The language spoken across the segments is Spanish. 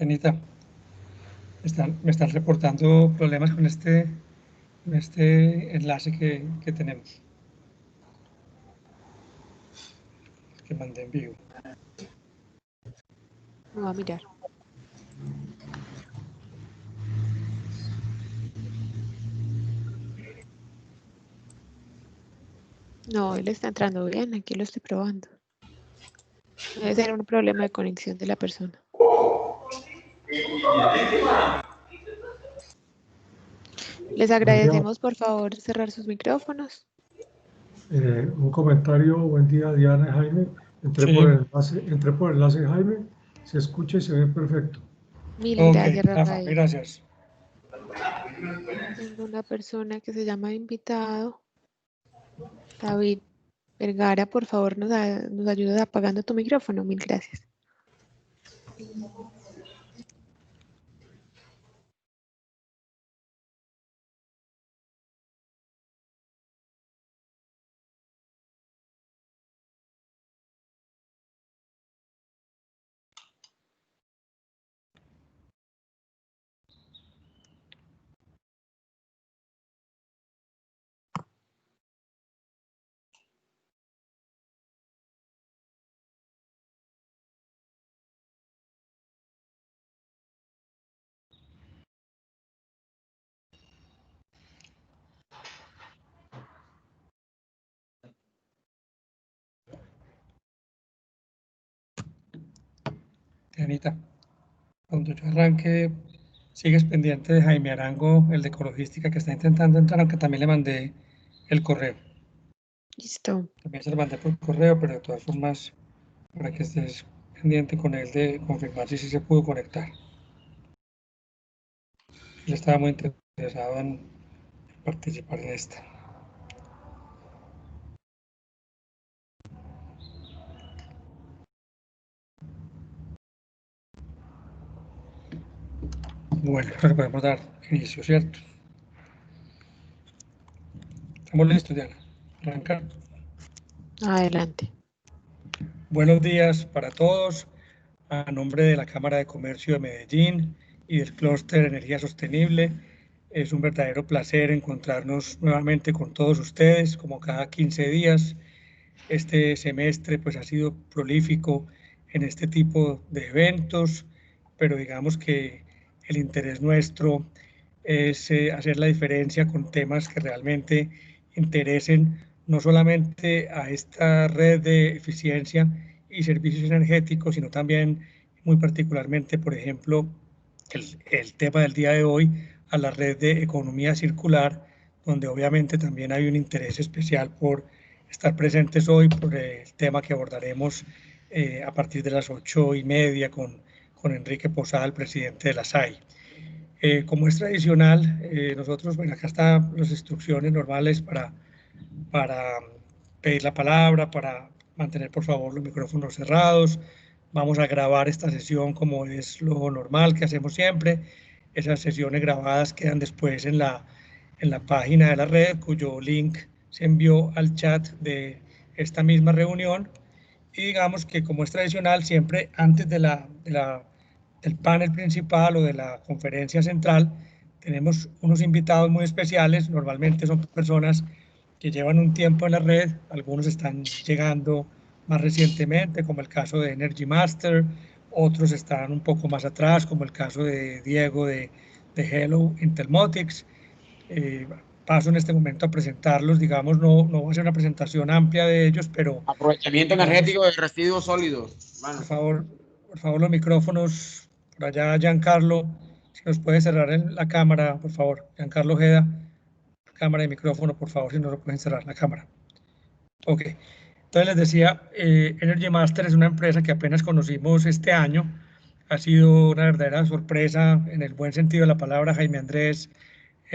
Anita, me están reportando problemas con este enlace que tenemos, que mandé en vivo. Lo voy a mirar. No, él está entrando bien, aquí lo estoy probando. Debe ser un problema de conexión de la persona. Les agradecemos, por favor, cerrar sus micrófonos. Un comentario, buen día Diana y Jaime. Entré por el enlace Jaime, se escucha y se ve perfecto. Mil Okay, gracias, Rafa, Rafael. gracias. Tengo una persona que se llama invitado. David Vergara, por favor, nos ayuda apagando tu micrófono. Mil gracias. Anita, cuando yo arranque, sigues pendiente de Jaime Arango, el de Ecologística, que está intentando entrar, aunque también le mandé el correo. Listo. También se lo mandé por correo, pero de todas formas, para que estés pendiente con él de confirmar si sí se pudo conectar. Él estaba muy interesado en participar en esta. Bueno, creo que podemos dar inicio, ¿cierto? ¿Estamos listos, Diana? Arrancar. Adelante. Buenos días para todos. A nombre de la Cámara de Comercio de Medellín y del Clúster de Energía Sostenible, es un verdadero placer encontrarnos nuevamente con todos ustedes, como cada 15 días. Este semestre pues ha sido prolífico en este tipo de eventos, pero digamos que el interés nuestro es hacer la diferencia con temas que realmente interesen no solamente a esta red de eficiencia y servicios energéticos, sino también muy particularmente, por ejemplo, el tema del día de hoy, a la red de economía circular, donde obviamente también hay un interés especial por estar presentes hoy por el tema que abordaremos a partir de las 8:30 con Enrique Posada, el presidente de la SAI. Como es tradicional, nosotros, bueno, acá están las instrucciones normales para pedir la palabra, para mantener por favor los micrófonos cerrados. Vamos a grabar esta sesión como es lo normal que hacemos siempre. Esas sesiones grabadas quedan después en la página de la red, cuyo link se envió al chat de esta misma reunión. Y digamos que como es tradicional, siempre antes del panel principal o de la conferencia central, tenemos unos invitados muy especiales. Normalmente son personas que llevan un tiempo en la red, algunos están llegando más recientemente, como el caso de Energy Master, otros están un poco más atrás, como el caso de Diego de Hello Intelmotics. Paso en este momento a presentarlos, digamos, no va a ser una presentación amplia de ellos, pero... Aprovechamiento energético de residuos sólidos. Bueno. Por favor, los micrófonos, por allá Giancarlo, si nos puede cerrar la cámara, por favor, Giancarlo Ojeda, cámara y micrófono, por favor, si nos lo pueden cerrar la cámara. Ok, entonces les decía, Energy Master es una empresa que apenas conocimos este año, ha sido una verdadera sorpresa, en el buen sentido de la palabra, Jaime Andrés,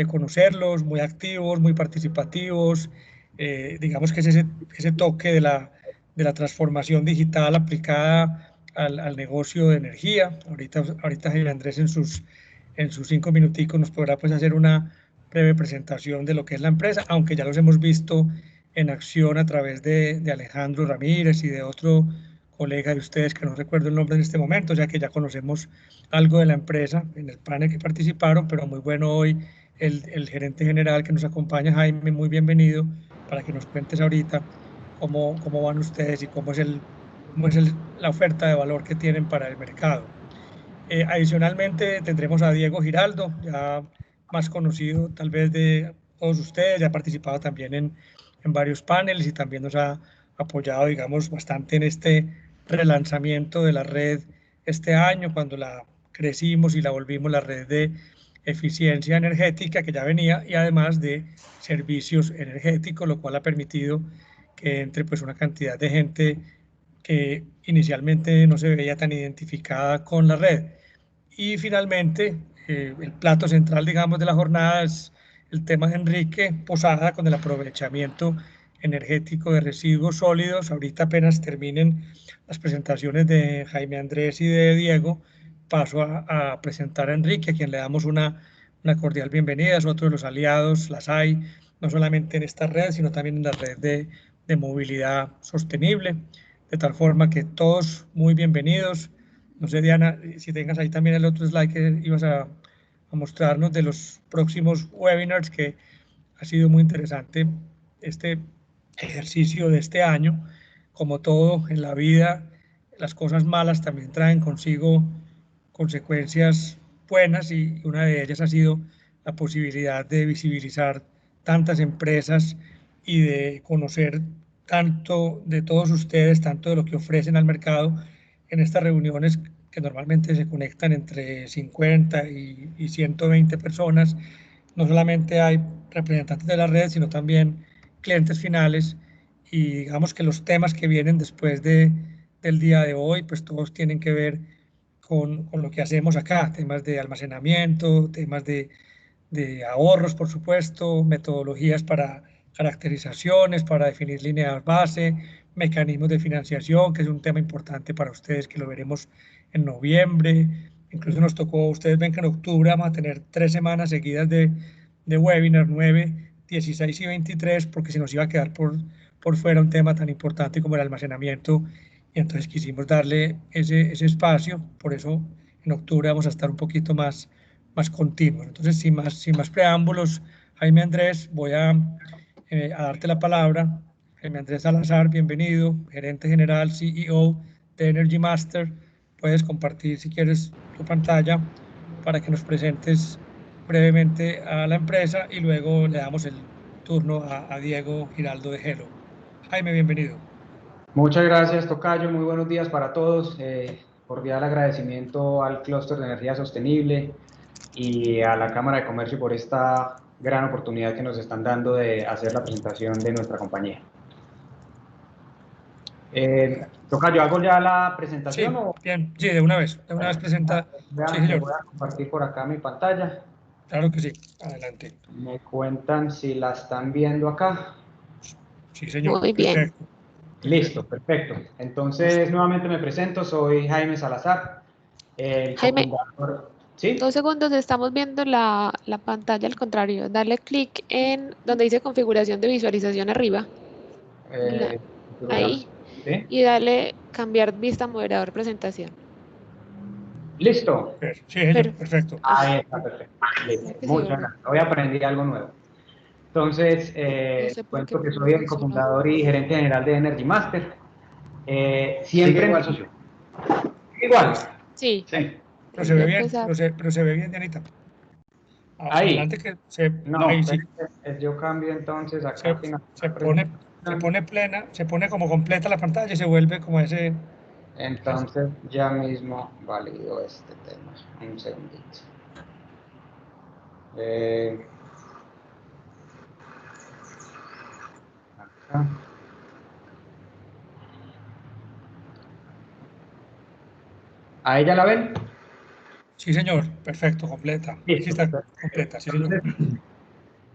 conocerlos, muy activos, muy participativos, digamos que es ese toque de la transformación digital aplicada al negocio de energía. Ahorita Jaime Andrés en sus 5 minuticos nos podrá pues hacer una breve presentación de lo que es la empresa, aunque ya los hemos visto en acción a través de Alejandro Ramírez y de otro colega de ustedes, que no recuerdo el nombre en este momento, ya que ya conocemos algo de la empresa en el panel que participaron, pero muy bueno hoy el gerente general que nos acompaña, Jaime, muy bienvenido, para que nos cuentes ahorita cómo van ustedes y cómo es la oferta de valor que tienen para el mercado. Adicionalmente tendremos a Diego Giraldo, ya más conocido tal vez de todos ustedes, ya ha participado también en varios paneles y también nos ha apoyado, digamos, bastante en este relanzamiento de la red este año, cuando la crecimos y la volvimos la red de eficiencia energética que ya venía y además de servicios energéticos, lo cual ha permitido que entre pues una cantidad de gente que inicialmente no se veía tan identificada con la red. Y finalmente, el plato central, digamos, de la jornada es el tema de Enrique Posada con el aprovechamiento energético de residuos sólidos. Ahorita apenas terminen las presentaciones de Jaime Andrés y de Diego, paso a presentar a Enrique, a quien le damos una cordial bienvenida. Es otro de los aliados, las hay, no solamente en esta red, sino también en la red de movilidad sostenible, de tal forma que todos muy bienvenidos. No sé, Diana, si tengas ahí también el otro slide que ibas a mostrarnos de los próximos webinars, que ha sido muy interesante este ejercicio de este año. Como todo en la vida, las cosas malas también traen consigo consecuencias buenas y una de ellas ha sido la posibilidad de visibilizar tantas empresas y de conocer tanto de todos ustedes, tanto de lo que ofrecen al mercado en estas reuniones que normalmente se conectan entre 50 y 120 personas. No solamente hay representantes de la red, sino también clientes finales, y digamos que los temas que vienen después del día de hoy, pues todos tienen que ver con lo que hacemos acá, temas de almacenamiento, temas de ahorros, por supuesto, metodologías para caracterizaciones, para definir líneas base, mecanismos de financiación, que es un tema importante para ustedes, que lo veremos en noviembre. Incluso nos tocó, ustedes ven que en octubre vamos a tener 3 semanas seguidas de webinar, 9, 16 y 23, porque se nos iba a quedar por fuera un tema tan importante como el almacenamiento, y entonces quisimos darle ese espacio. Por eso en octubre vamos a estar un poquito más continuos. Entonces, sin más preámbulos, Jaime Andrés, voy a darte la palabra. Jaime Andrés Salazar, bienvenido, gerente general, CEO de Energy Master. Puedes compartir, si quieres, tu pantalla para que nos presentes brevemente a la empresa y luego le damos el turno a Diego Giraldo de Hello. Jaime, bienvenido. Muchas gracias, Tocayo. Muy buenos días para todos. Cordial agradecimiento al Clúster de Energía Sostenible y a la Cámara de Comercio por esta gran oportunidad que nos están dando de hacer la presentación de nuestra compañía. Tocayo, ¿hago ya la presentación? Sí, o? bien, sí, de una vez presenta. Sí, señor. Voy a compartir por acá mi pantalla. Claro que sí, adelante. Me cuentan si la están viendo acá. Sí, señor. Muy bien. Perfecto. Listo, perfecto. Entonces, nuevamente me presento, soy Jaime Salazar, el Jaime, cofundador. ¿Sí? 2 segundos, estamos viendo la pantalla al contrario. Dale clic en donde dice configuración de visualización arriba. Ahí. ¿Sí? Y dale cambiar vista moderador presentación. ¿Listo? Sí, señor, perfecto. Ahí está, perfecto. Listo. Muchas gracias. Hoy aprendí algo nuevo. Entonces, cuento que soy el cofundador y gerente general de Energy Master. Siempre igual, socio. Igual. Sí. Pero se ve bien, pero se ve bien, Dianita. Ahí. Adelante que no, ahí sí. Yo cambio entonces acá. Se pone como completa la pantalla y se vuelve como ese. Entonces ya mismo valido este tema. Un segundito. Acá. ¿A ella la ven? Sí, señor, perfecto, completa. Listo, Sí está completa, sí, señor.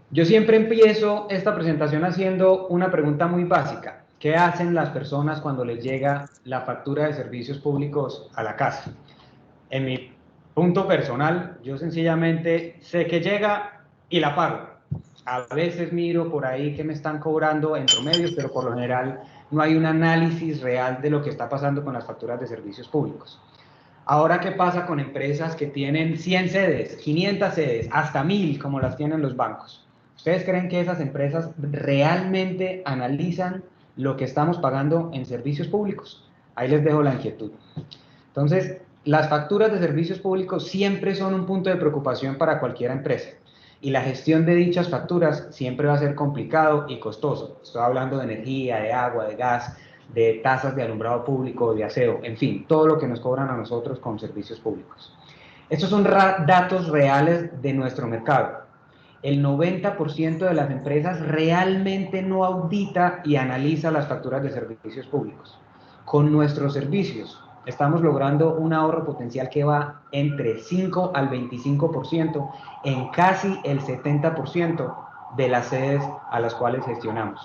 Yo siempre empiezo esta presentación haciendo una pregunta muy básica. ¿Qué hacen las personas cuando les llega la factura de servicios públicos a la casa? En mi punto personal, yo sencillamente sé que llega y la pago. A veces miro por ahí que me están cobrando en promedio, pero por lo general no hay un análisis real de lo que está pasando con las facturas de servicios públicos. Ahora, ¿qué pasa con empresas que tienen 100 sedes, 500 sedes, hasta 1000, como las tienen los bancos? ¿Ustedes creen que esas empresas realmente analizan lo que estamos pagando en servicios públicos? Ahí les dejo la inquietud. Entonces, las facturas de servicios públicos siempre son un punto de preocupación para cualquier empresa. Y la gestión de dichas facturas siempre va a ser complicado y costoso. Estoy hablando de energía, de agua, de gas, de tasas de alumbrado público, de aseo, en fin, todo lo que nos cobran a nosotros con servicios públicos. Estos son datos reales de nuestro mercado. El 90% de las empresas realmente no audita y analiza las facturas de servicios públicos. Con nuestros servicios estamos logrando un ahorro potencial que va entre 5 al 25% en casi el 70% de las sedes a las cuales gestionamos.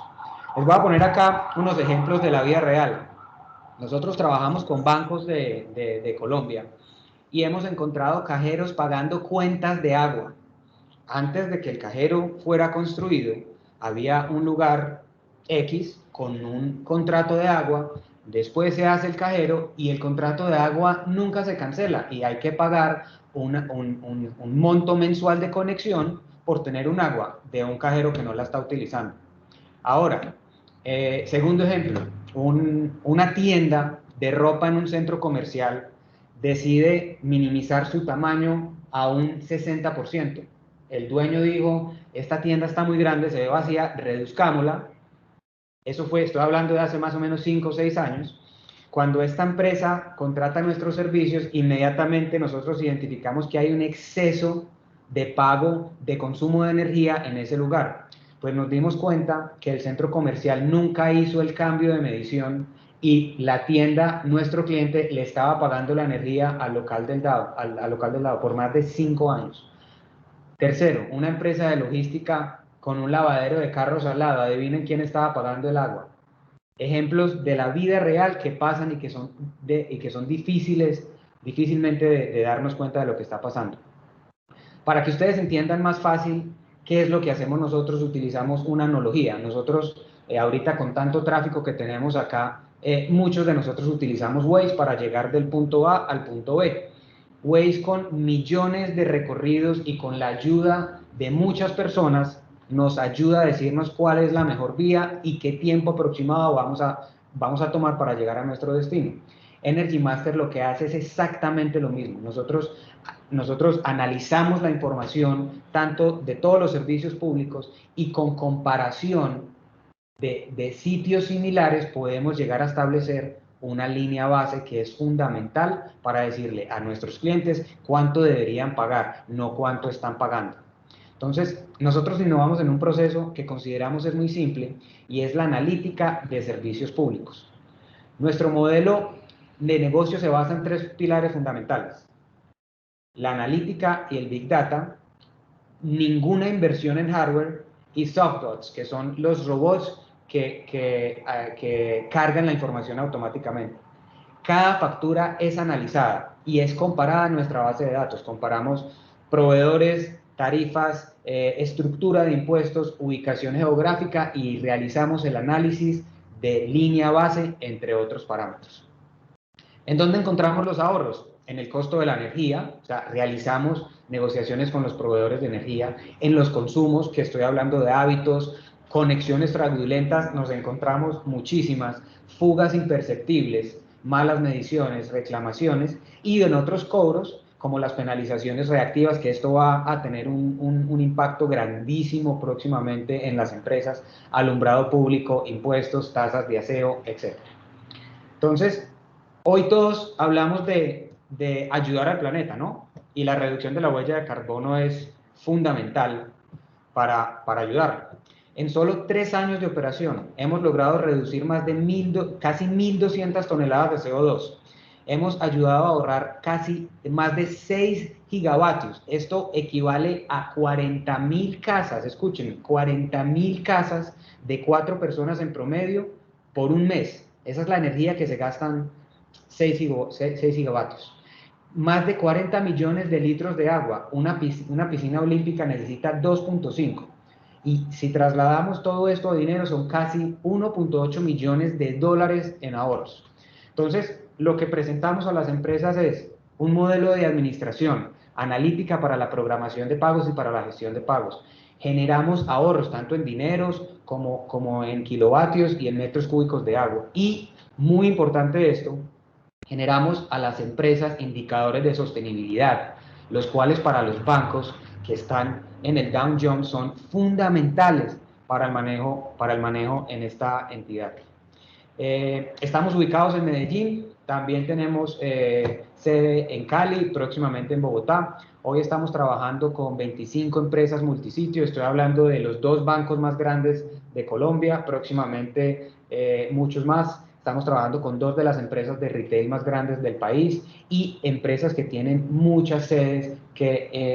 Les voy a poner acá unos ejemplos de la vida real. Nosotros trabajamos con bancos de Colombia y hemos encontrado cajeros pagando cuentas de agua. Antes de que el cajero fuera construido, había un lugar X con un contrato de agua, después se hace el cajero y el contrato de agua nunca se cancela y hay que pagar un monto mensual de conexión por tener un agua de un cajero que no la está utilizando. Ahora, segundo ejemplo, una tienda de ropa en un centro comercial decide minimizar su tamaño a un 60%. El dueño dijo, esta tienda está muy grande, se ve vacía, reduzcámosla. Eso fue, estoy hablando de hace más o menos 5 o 6 años. Cuando esta empresa contrata nuestros servicios, inmediatamente nosotros identificamos que hay un exceso de pago de consumo de energía en ese lugar. Pues nos dimos cuenta que el centro comercial nunca hizo el cambio de medición y la tienda, nuestro cliente, le estaba pagando la energía al local del lado por más de 5 años. Tercero, una empresa de logística con un lavadero de carros al lado. Adivinen quién estaba pagando el agua. Ejemplos de la vida real que pasan y que son difícilmente de darnos cuenta de lo que está pasando. Para que ustedes entiendan más fácil qué es lo que hacemos nosotros, utilizamos una analogía. Nosotros, ahorita con tanto tráfico que tenemos acá, muchos de nosotros utilizamos Waze para llegar del punto A al punto B. Waze, con millones de recorridos y con la ayuda de muchas personas, nos ayuda a decirnos cuál es la mejor vía y qué tiempo aproximado vamos a tomar para llegar a nuestro destino. Energy Master lo que hace es exactamente lo mismo. Nosotros analizamos la información tanto de todos los servicios públicos y con comparación de sitios similares podemos llegar a establecer una línea base que es fundamental para decirle a nuestros clientes cuánto deberían pagar, no cuánto están pagando. Entonces, nosotros innovamos en un proceso que consideramos es muy simple y es la analítica de servicios públicos. Nuestro modelo de negocio se basa en 3 pilares fundamentales: la analítica y el Big Data, ninguna inversión en hardware, y softbots, que son los robots que cargan la información automáticamente. Cada factura es analizada y es comparada en nuestra base de datos. Comparamos proveedores, tarifas, estructura de impuestos, ubicación geográfica y realizamos el análisis de línea base, entre otros parámetros. ¿En dónde encontramos los ahorros? En el costo de la energía, o sea, realizamos negociaciones con los proveedores de energía. En los consumos, que estoy hablando de hábitos, conexiones fraudulentas, nos encontramos muchísimas, fugas imperceptibles, malas mediciones, reclamaciones, y en otros cobros, como las penalizaciones reactivas, que esto va a tener un impacto grandísimo próximamente en las empresas, alumbrado público, impuestos, tasas de aseo, etc. Entonces, hoy todos hablamos de ayudar al planeta, ¿no? Y la reducción de la huella de carbono es fundamental para ayudar. En solo 3 años de operación hemos logrado reducir casi 1.200 toneladas de CO2. Hemos ayudado a ahorrar más de 6 gigavatios. Esto equivale a 40.000 casas, escuchen, 40.000 casas de 4 personas en promedio por un mes. Esa es la energía que se gastan 6 gigavatios. Más de 40 millones de litros de agua. Una piscina olímpica necesita 2.5. Y si trasladamos todo esto a dinero, son casi 1.8 millones de dólares en ahorros. Entonces, lo que presentamos a las empresas es un modelo de administración analítica para la programación de pagos y para la gestión de pagos. Generamos ahorros tanto en dineros como en kilovatios y en metros cúbicos de agua. Y, muy importante esto, generamos a las empresas indicadores de sostenibilidad, los cuales para los bancos que están en el Dow Jones son fundamentales para el manejo en esta entidad. Estamos ubicados en Medellín, también tenemos sede en Cali, próximamente en Bogotá. Hoy estamos trabajando con 25 empresas multisitio, estoy hablando de los 2 bancos más grandes de Colombia, próximamente muchos más. Estamos trabajando con 2 de las empresas de retail más grandes del país y empresas que tienen muchas sedes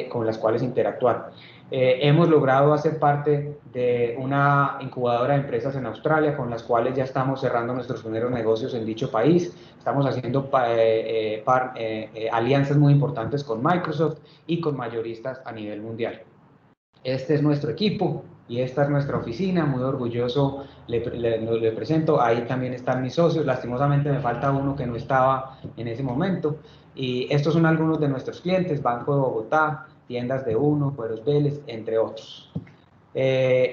con las cuales interactuar. Hemos logrado hacer parte de una incubadora de empresas en Australia con las cuales ya estamos cerrando nuestros primeros negocios en dicho país. Estamos haciendo alianzas muy importantes con Microsoft y con mayoristas a nivel mundial. Este es nuestro equipo y esta es nuestra oficina, muy orgulloso le presento. Ahí también están mis socios, lastimosamente me falta uno que no estaba en ese momento. Y estos son algunos de nuestros clientes: Banco de Bogotá, Tiendas de Uno, Cueros Vélez, entre otros.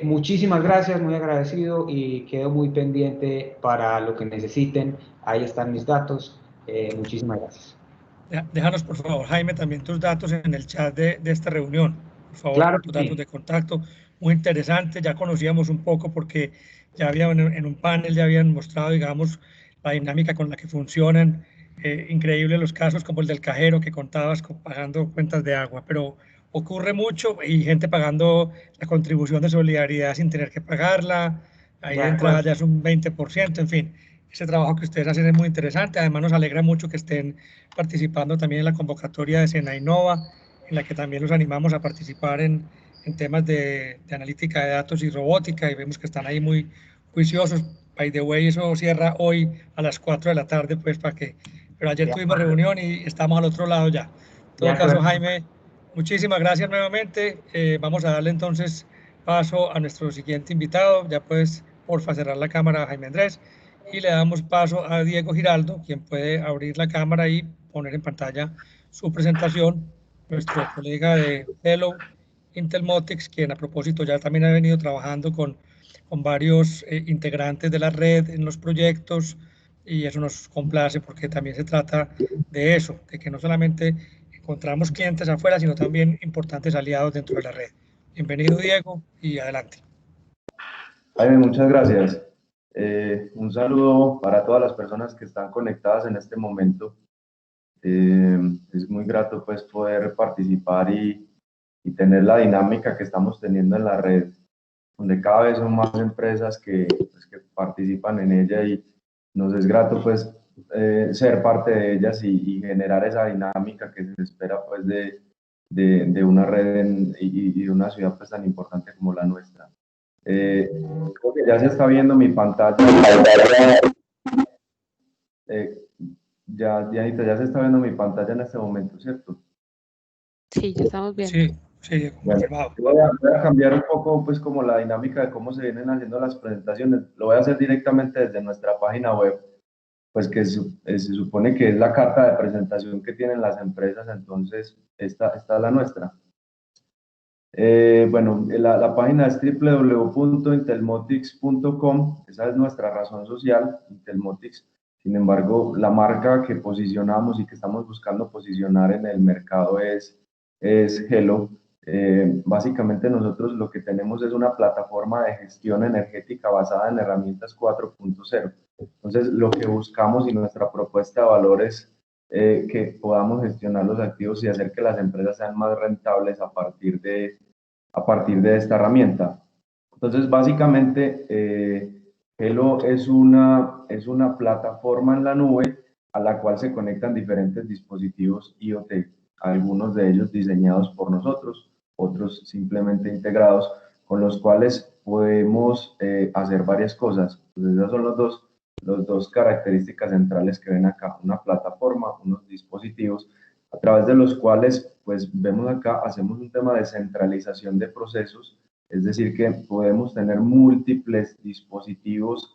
Muchísimas gracias, muy agradecido y quedo muy pendiente para lo que necesiten. Ahí están mis datos. Muchísimas gracias. Déjanos, por favor, Jaime, también tus datos en el chat de esta reunión. Por favor, Claro tus que datos sí. de contacto. Muy interesante, ya conocíamos un poco porque ya habían en un panel, ya habían mostrado, digamos, la dinámica con la que funcionan. Increíble los casos como el del cajero que contabas pagando cuentas de agua, pero ocurre mucho y gente pagando la contribución de solidaridad sin tener que pagarla. Ahí de entrada ya es un 20%, en fin. Ese trabajo que ustedes hacen es muy interesante. Además, nos alegra mucho que estén participando también en la convocatoria de Senainova, en la que también los animamos a participar en temas de analítica de datos y robótica, y vemos que están ahí muy juiciosos. By the way, eso cierra hoy a las 4 de la tarde, pues para que... Pero ayer tuvimos reunión y estamos al otro lado ya. En todo caso, Jaime, muchísimas gracias nuevamente. Vamos a darle entonces paso a nuestro siguiente invitado. Ya puedes, porfa, cerrar la cámara, Jaime Andrés. Y le damos paso a Diego Giraldo, quien puede abrir la cámara y poner en pantalla su presentación, nuestro colega de Hello Intelmotics, quien a propósito ya también ha venido trabajando con varios integrantes de la red en los proyectos, y eso nos complace porque también se trata de eso, de que no solamente encontramos clientes afuera, sino también importantes aliados dentro de la red. Bienvenido, Diego, y adelante. Jaime, muchas gracias. Un saludo para todas las personas que están conectadas en este momento. Es muy grato pues poder participar y tener la dinámica que estamos teniendo en la red, donde cada vez son más empresas que participan en ella, y nos es grato pues ser parte de ellas y generar esa dinámica que se espera pues de una red y de una ciudad pues tan importante como la nuestra. Creo que ya se está viendo mi pantalla. Dianita, ya se está viendo mi pantalla en este momento, ¿cierto? Sí, ya estamos viendo. Sí, bueno, confirmado. voy a cambiar un poco pues como la dinámica de cómo se vienen haciendo las presentaciones. Lo voy a hacer directamente desde nuestra página web, pues que se supone que es la carta de presentación que tienen las empresas. Entonces esta es la nuestra. Bueno, la página es www.intelmotics.com. Esa es nuestra razón social, Intelmotics. Sin embargo, la marca que posicionamos y que estamos buscando posicionar en el mercado es Hello. Básicamente nosotros lo que tenemos es una plataforma de gestión energética basada en herramientas 4.0. Entonces, lo que buscamos y nuestra propuesta de valor es que podamos gestionar los activos y hacer que las empresas sean más rentables a partir de esta herramienta. Entonces, básicamente, Hello es una plataforma en la nube a la cual se conectan diferentes dispositivos IoT, algunos de ellos diseñados por nosotros, otros simplemente integrados, con los cuales podemos hacer varias cosas. Entonces, esas son las dos características centrales que ven acá: una plataforma, unos dispositivos, a través de los cuales, pues vemos acá, hacemos un tema de centralización de procesos Es decir, que podemos tener múltiples dispositivos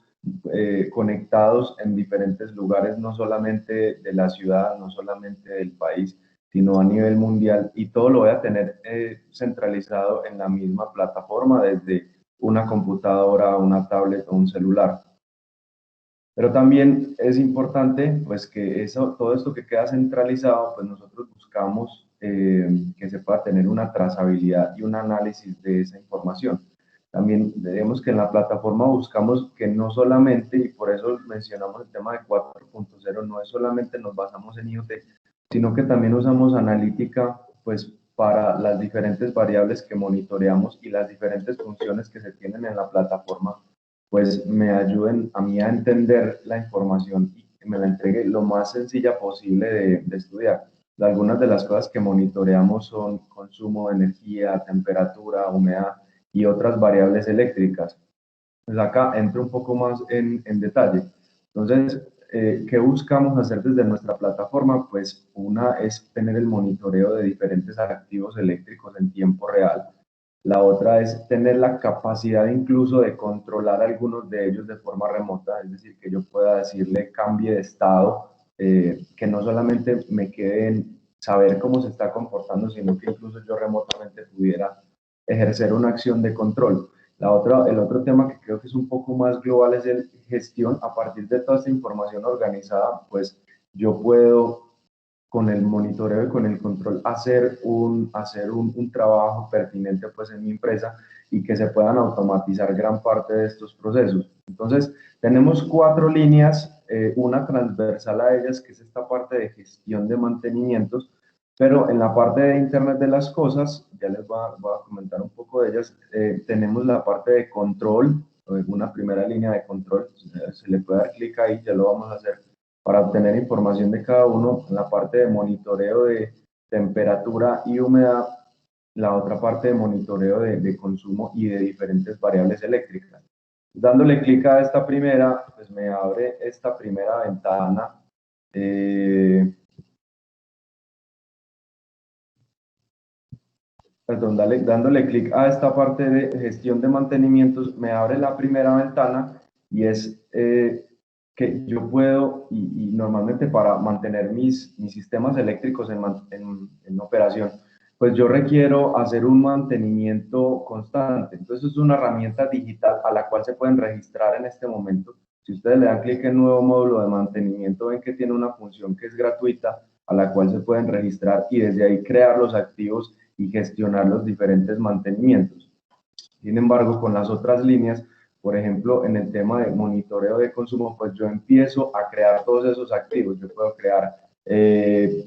conectados en diferentes lugares, no solamente de la ciudad, no solamente del país, sino a nivel mundial, y todo lo voy a tener centralizado en la misma plataforma, desde una computadora, una tablet o un celular. Pero también es importante pues que todo esto que queda centralizado, pues nosotros buscamos que se pueda tener una trazabilidad y un análisis de esa información. También vemos que en la plataforma buscamos que no solamente, y por eso mencionamos el tema de 4.0, no es solamente nos basamos en IoT, sino que también usamos analítica pues para las diferentes variables que monitoreamos y las diferentes funciones que se tienen en la plataforma, pues me ayuden a mí a entender la información y que me la entregue lo más sencilla posible de estudiar. Algunas de las cosas que monitoreamos son consumo de energía, temperatura, humedad y otras variables eléctricas. Pues acá entro un poco más en detalle. Entonces, ¿qué buscamos hacer desde nuestra plataforma? Pues una es tener el monitoreo de diferentes activos eléctricos en tiempo real. La otra es tener la capacidad incluso de controlar algunos de ellos de forma remota, es decir, que yo pueda decirle cambie de estado, que no solamente me quede en saber cómo se está comportando, sino que incluso yo remotamente pudiera ejercer una acción de control. El otro tema que creo que es un poco más global es el gestión. A partir de toda esta información organizada, pues yo puedo con el monitoreo y con el control hacer un trabajo pertinente pues en mi empresa y que se puedan automatizar gran parte de estos procesos. Entonces, tenemos 4 líneas, una transversal a ellas, que es esta parte de gestión de mantenimientos, pero en la parte de Internet de las cosas, ya les voy a comentar un poco de ellas, tenemos la parte de control, una primera línea de control, se le puede dar clic ahí, ya lo vamos a hacer para obtener información de cada uno. En la parte de monitoreo de temperatura y humedad, la otra parte de monitoreo de consumo y de diferentes variables eléctricas. Dándole clic a esta primera, pues me abre esta primera ventana. Dándole clic a esta parte de gestión de mantenimientos, me abre la primera ventana y es que yo puedo, y normalmente para mantener mis sistemas eléctricos en operación, pues yo requiero hacer un mantenimiento constante. Entonces es una herramienta digital a la cual se pueden registrar en este momento. Si ustedes le dan clic en nuevo módulo de mantenimiento, ven que tiene una función que es gratuita, a la cual se pueden registrar y desde ahí crear los activos y gestionar los diferentes mantenimientos. Sin embargo, con las otras líneas, por ejemplo, en el tema de monitoreo de consumo, pues yo empiezo a crear todos esos activos. Yo puedo crear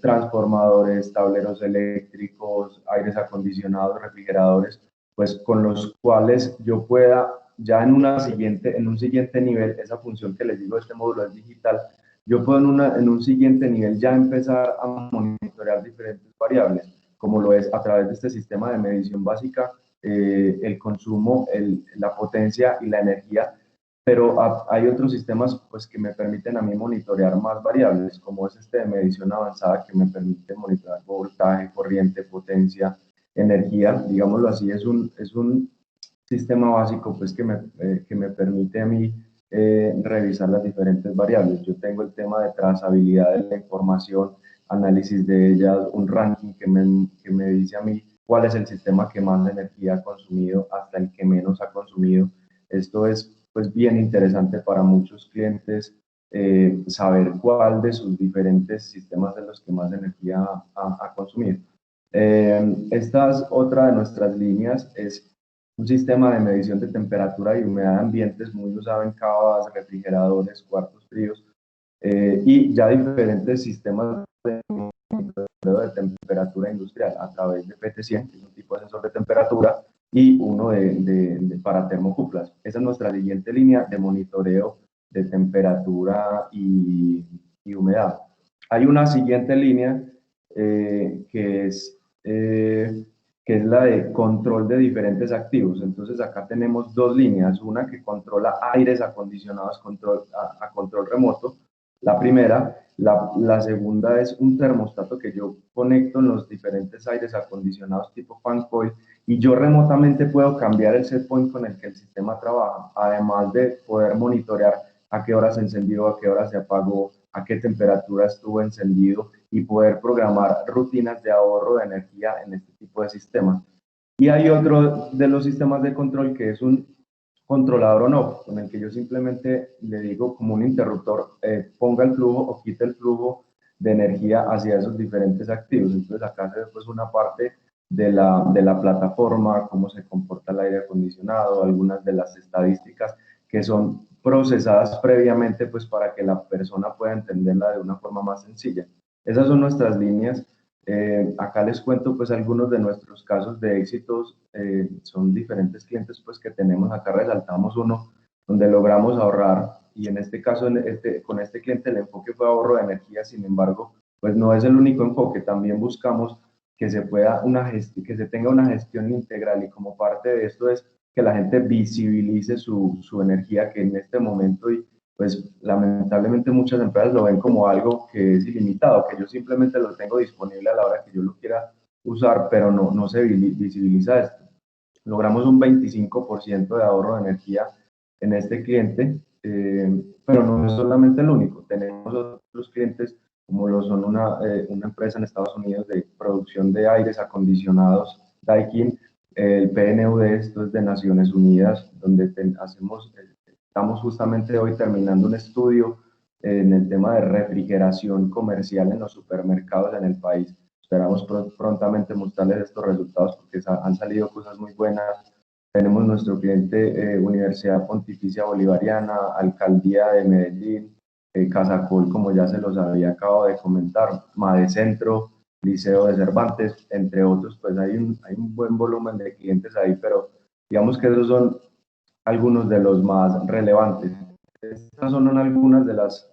transformadores, tableros eléctricos, aires acondicionados, refrigeradores, pues con los cuales yo pueda ya en un siguiente nivel, esa función que les digo, este módulo es digital, yo puedo en un siguiente nivel ya empezar a monitorear diferentes variables, como lo es a través de este sistema de medición básica, el consumo, la potencia y la energía, pero hay otros sistemas pues, que me permiten a mí monitorear más variables, como es este de medición avanzada que me permite monitorear voltaje, corriente, potencia, energía, digámoslo así, es un sistema básico pues, que me permite a mí revisar las diferentes variables. Yo tengo el tema de trazabilidad de la información, análisis de ellas, un ranking que me dice a mí cuál es el sistema que más energía ha consumido hasta el que menos ha consumido. Esto es pues bien interesante para muchos clientes saber cuál de sus diferentes sistemas de los que más energía ha consumido. Esta es otra de nuestras líneas, es un sistema de medición de temperatura y humedad de ambientes muy usado en cavas, refrigeradores, cuartos fríos y ya diferentes sistemas de temperatura industrial a través de PT100, que es un tipo de sensor de temperatura, y uno para termocuplas. Esa es nuestra siguiente línea de monitoreo de temperatura y humedad. Hay una siguiente línea que es la de control de diferentes activos. Entonces acá tenemos 2 líneas, una que controla aires acondicionados a control remoto, la primera. La segunda es un termostato que yo conecto en los diferentes aires acondicionados tipo fan coil y yo remotamente puedo cambiar el set point con el que el sistema trabaja, además de poder monitorear a qué hora se encendió, a qué hora se apagó, a qué temperatura estuvo encendido y poder programar rutinas de ahorro de energía en este tipo de sistemas. Y hay otro de los sistemas de control que es un controlador on-off, con el que yo simplemente le digo como un interruptor, ponga el flujo o quite el flujo de energía hacia esos diferentes activos. Entonces acá se ve pues una parte de la plataforma, cómo se comporta el aire acondicionado, algunas de las estadísticas que son procesadas previamente pues para que la persona pueda entenderla de una forma más sencilla. Esas son nuestras líneas. Acá les cuento pues algunos de nuestros casos de éxitos, son diferentes clientes pues que tenemos. Acá resaltamos uno donde logramos ahorrar, y en este caso con este cliente el enfoque fue ahorro de energía. Sin embargo, pues no es el único enfoque, también buscamos que se tenga una gestión integral, y como parte de esto es que la gente visibilice su energía, que en este momento pues lamentablemente muchas empresas lo ven como algo que es ilimitado, que yo simplemente lo tengo disponible a la hora que yo lo quiera usar, pero no se visibiliza esto. Logramos un 25% de ahorro de energía en este cliente, pero no es solamente el único. Tenemos otros clientes como lo son una empresa en Estados Unidos de producción de aires acondicionados, Daikin, el PNUD, esto es de Naciones Unidas, donde estamos justamente hoy terminando un estudio en el tema de refrigeración comercial en los supermercados en el país. Esperamos prontamente mostrarles estos resultados porque han salido cosas muy buenas. Tenemos nuestro cliente Universidad Pontificia Bolivariana, Alcaldía de Medellín, Casacol, como ya se los había acabado de comentar, Madecentro, Liceo de Cervantes, entre otros. Pues hay un buen volumen de clientes ahí, pero digamos que esos son algunos de los más relevantes. Estas son algunas de las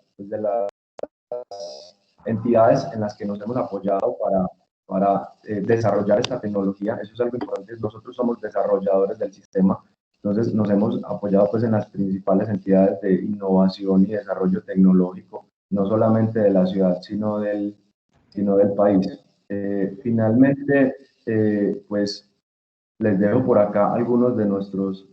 entidades en las que nos hemos apoyado para desarrollar esta tecnología. Eso es algo importante. Nosotros somos desarrolladores del sistema, entonces nos hemos apoyado pues en las principales entidades de innovación y desarrollo tecnológico, no solamente de la ciudad, sino del país. Finalmente, pues les dejo por acá algunos de nuestros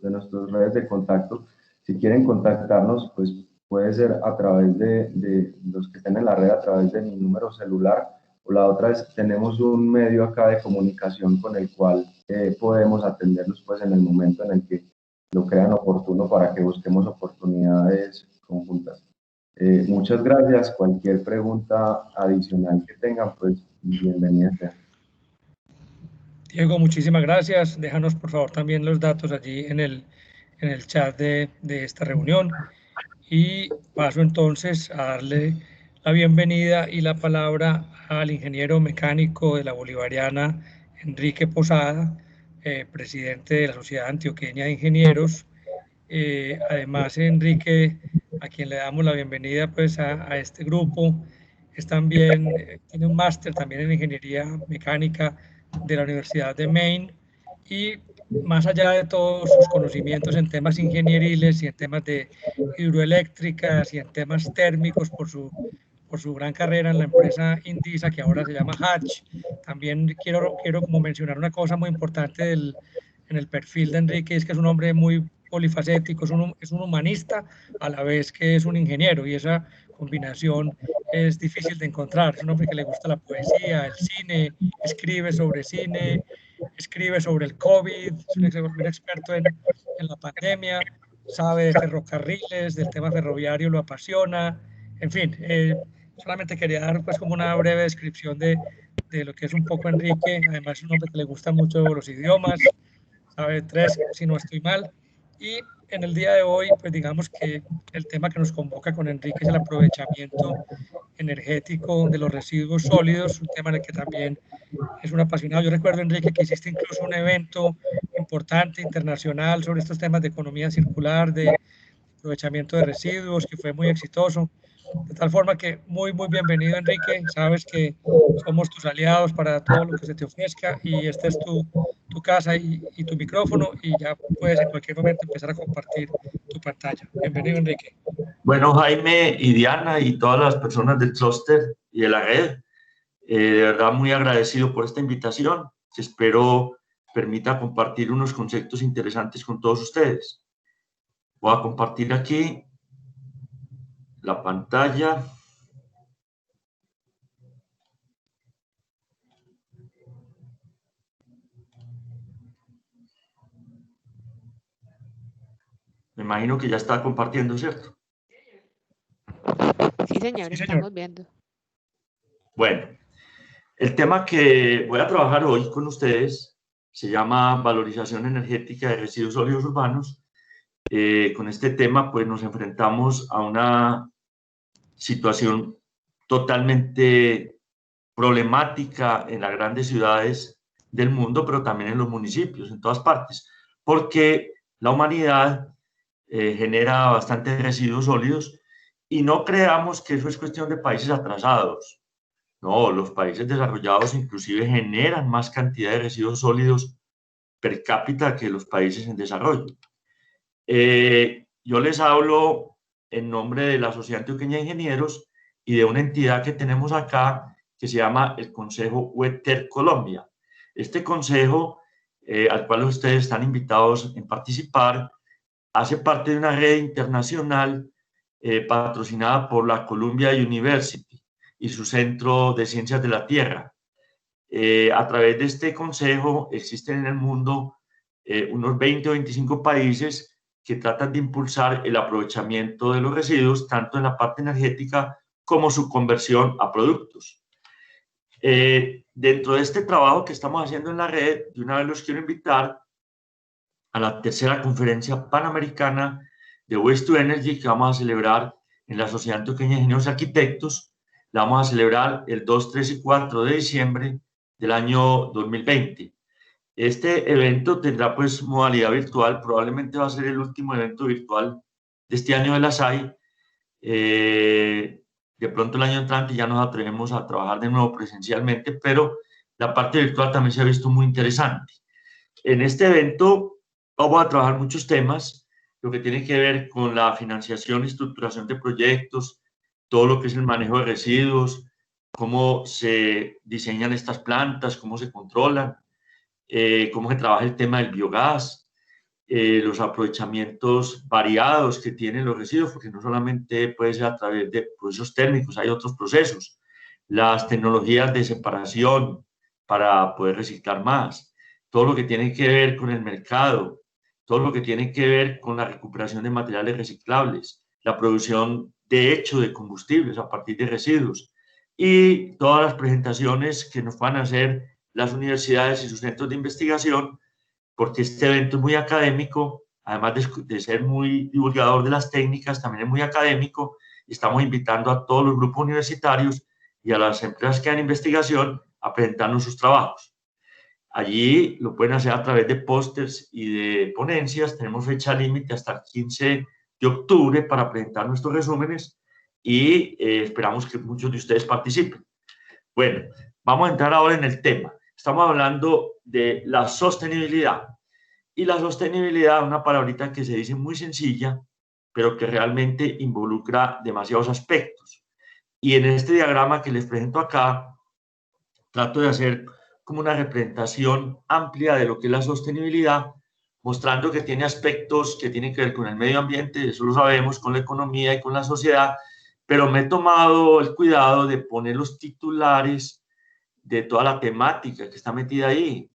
redes de contacto. Si quieren contactarnos, pues puede ser a través de los que estén en la red, a través de mi número celular, o la otra es, tenemos un medio acá de comunicación con el cual podemos atenderlos pues en el momento en el que lo crean oportuno, para que busquemos oportunidades conjuntas. Muchas gracias. Cualquier pregunta adicional que tengan, pues bienvenida sea. Diego, muchísimas gracias. Déjanos por favor también los datos allí en el chat de esta reunión, y paso entonces a darle la bienvenida y la palabra al ingeniero mecánico de la Bolivariana, Enrique Posada, presidente de la Sociedad Antioqueña de Ingenieros. Además, Enrique, a quien le damos la bienvenida pues a este grupo, es también, tiene un máster también en Ingeniería Mecánica de la Universidad de Maine, y más allá de todos sus conocimientos en temas ingenieriles y en temas de hidroeléctricas y en temas térmicos por su gran carrera en la empresa Indisa, que ahora se llama Hatch, también quiero como mencionar una cosa muy importante en el perfil de Enrique, es que es un hombre muy polifacético, es un humanista a la vez que es un ingeniero, y esa combinación es difícil de encontrar. Es un hombre que le gusta la poesía, el cine, escribe sobre cine, escribe sobre el COVID, es un experto en la pandemia, sabe de ferrocarriles, del tema ferroviario, lo apasiona, en fin. Solamente quería dar pues como una breve descripción de lo que es un poco Enrique. Además es un hombre que le gusta mucho los idiomas, sabe 3 si no estoy mal, y en el día de hoy pues digamos que el tema que nos convoca con Enrique es el aprovechamiento energético de los residuos sólidos, un tema en el que también es un apasionado. Yo recuerdo, Enrique, que hiciste incluso un evento importante internacional sobre estos temas de economía circular, de aprovechamiento de residuos, que fue muy exitoso. De tal forma que muy bienvenido, Enrique. Sabes que somos tus aliados para todo lo que se te ofrezca, y esta es tu casa y tu micrófono, y ya puedes en cualquier momento empezar a compartir tu pantalla. Bienvenido, Enrique. Bueno, Jaime y Diana y todas las personas del clúster y de la red, de verdad muy agradecido por esta invitación. Espero permita compartir unos conceptos interesantes con todos ustedes. Voy a compartir aquí la pantalla. Me imagino que ya está compartiendo, ¿cierto? Sí, señor, estamos viendo. Bueno, el tema que voy a trabajar hoy con ustedes se llama valorización energética de residuos sólidos urbanos. Con este tema, pues nos enfrentamos a una situación totalmente problemática en las grandes ciudades del mundo, pero también en los municipios, en todas partes, porque la humanidad genera bastantes residuos sólidos y no creamos que eso es cuestión de países atrasados. No, los países desarrollados inclusive generan más cantidad de residuos sólidos per cápita que los países en desarrollo. Yo les hablo en nombre de la Sociedad Antioqueña de Ingenieros y de una entidad que tenemos acá que se llama el Consejo UETER Colombia. Este consejo, al cual ustedes están invitados a participar, hace parte de una red internacional patrocinada por la Columbia University y su Centro de Ciencias de la Tierra. A través de este consejo existen en el mundo unos 20 o 25 países que tratan de impulsar el aprovechamiento de los residuos, tanto en la parte energética como su conversión a productos. Dentro de este trabajo que estamos haciendo en la red, de una vez los quiero invitar a la tercera conferencia panamericana de Waste to Energy que vamos a celebrar en la Sociedad Antioqueña de Ingenieros y Arquitectos. La vamos a celebrar el 2, 3 y 4 de diciembre del año 2020. Este evento tendrá pues modalidad virtual, probablemente va a ser el último evento virtual de este año de la SAI. De pronto el año entrante ya nos atrevemos a trabajar de nuevo presencialmente, pero la parte virtual también se ha visto muy interesante. En este evento vamos a trabajar muchos temas, lo que tiene que ver con la financiación y estructuración de proyectos, todo lo que es el manejo de residuos, cómo se diseñan estas plantas, cómo se controlan, cómo se trabaja el tema del biogás, los aprovechamientos variados que tienen los residuos, porque no solamente puede ser a través de procesos térmicos, hay otros procesos, las tecnologías de separación para poder reciclar más, todo lo que tiene que ver con el mercado, todo lo que tiene que ver con la recuperación de materiales reciclables, la producción de hecho de combustibles a partir de residuos y todas las presentaciones que nos van a hacer las universidades y sus centros de investigación, porque este evento es muy académico, además de ser muy divulgador de las técnicas, también es muy académico, y estamos invitando a todos los grupos universitarios y a las empresas que hagan investigación a presentarnos sus trabajos. Allí lo pueden hacer a través de pósters y de ponencias. Tenemos fecha límite hasta el 15 de octubre para presentar nuestros resúmenes y esperamos que muchos de ustedes participen. Bueno, vamos a entrar ahora en el tema. Estamos hablando de la sostenibilidad. Y la sostenibilidad es una palabrita que se dice muy sencilla, pero que realmente involucra demasiados aspectos. Y en este diagrama que les presento acá, trato de hacer como una representación amplia de lo que es la sostenibilidad, mostrando que tiene aspectos que tienen que ver con el medio ambiente, eso lo sabemos, con la economía y con la sociedad, pero me he tomado el cuidado de poner los titulares de toda la temática que está metida ahí.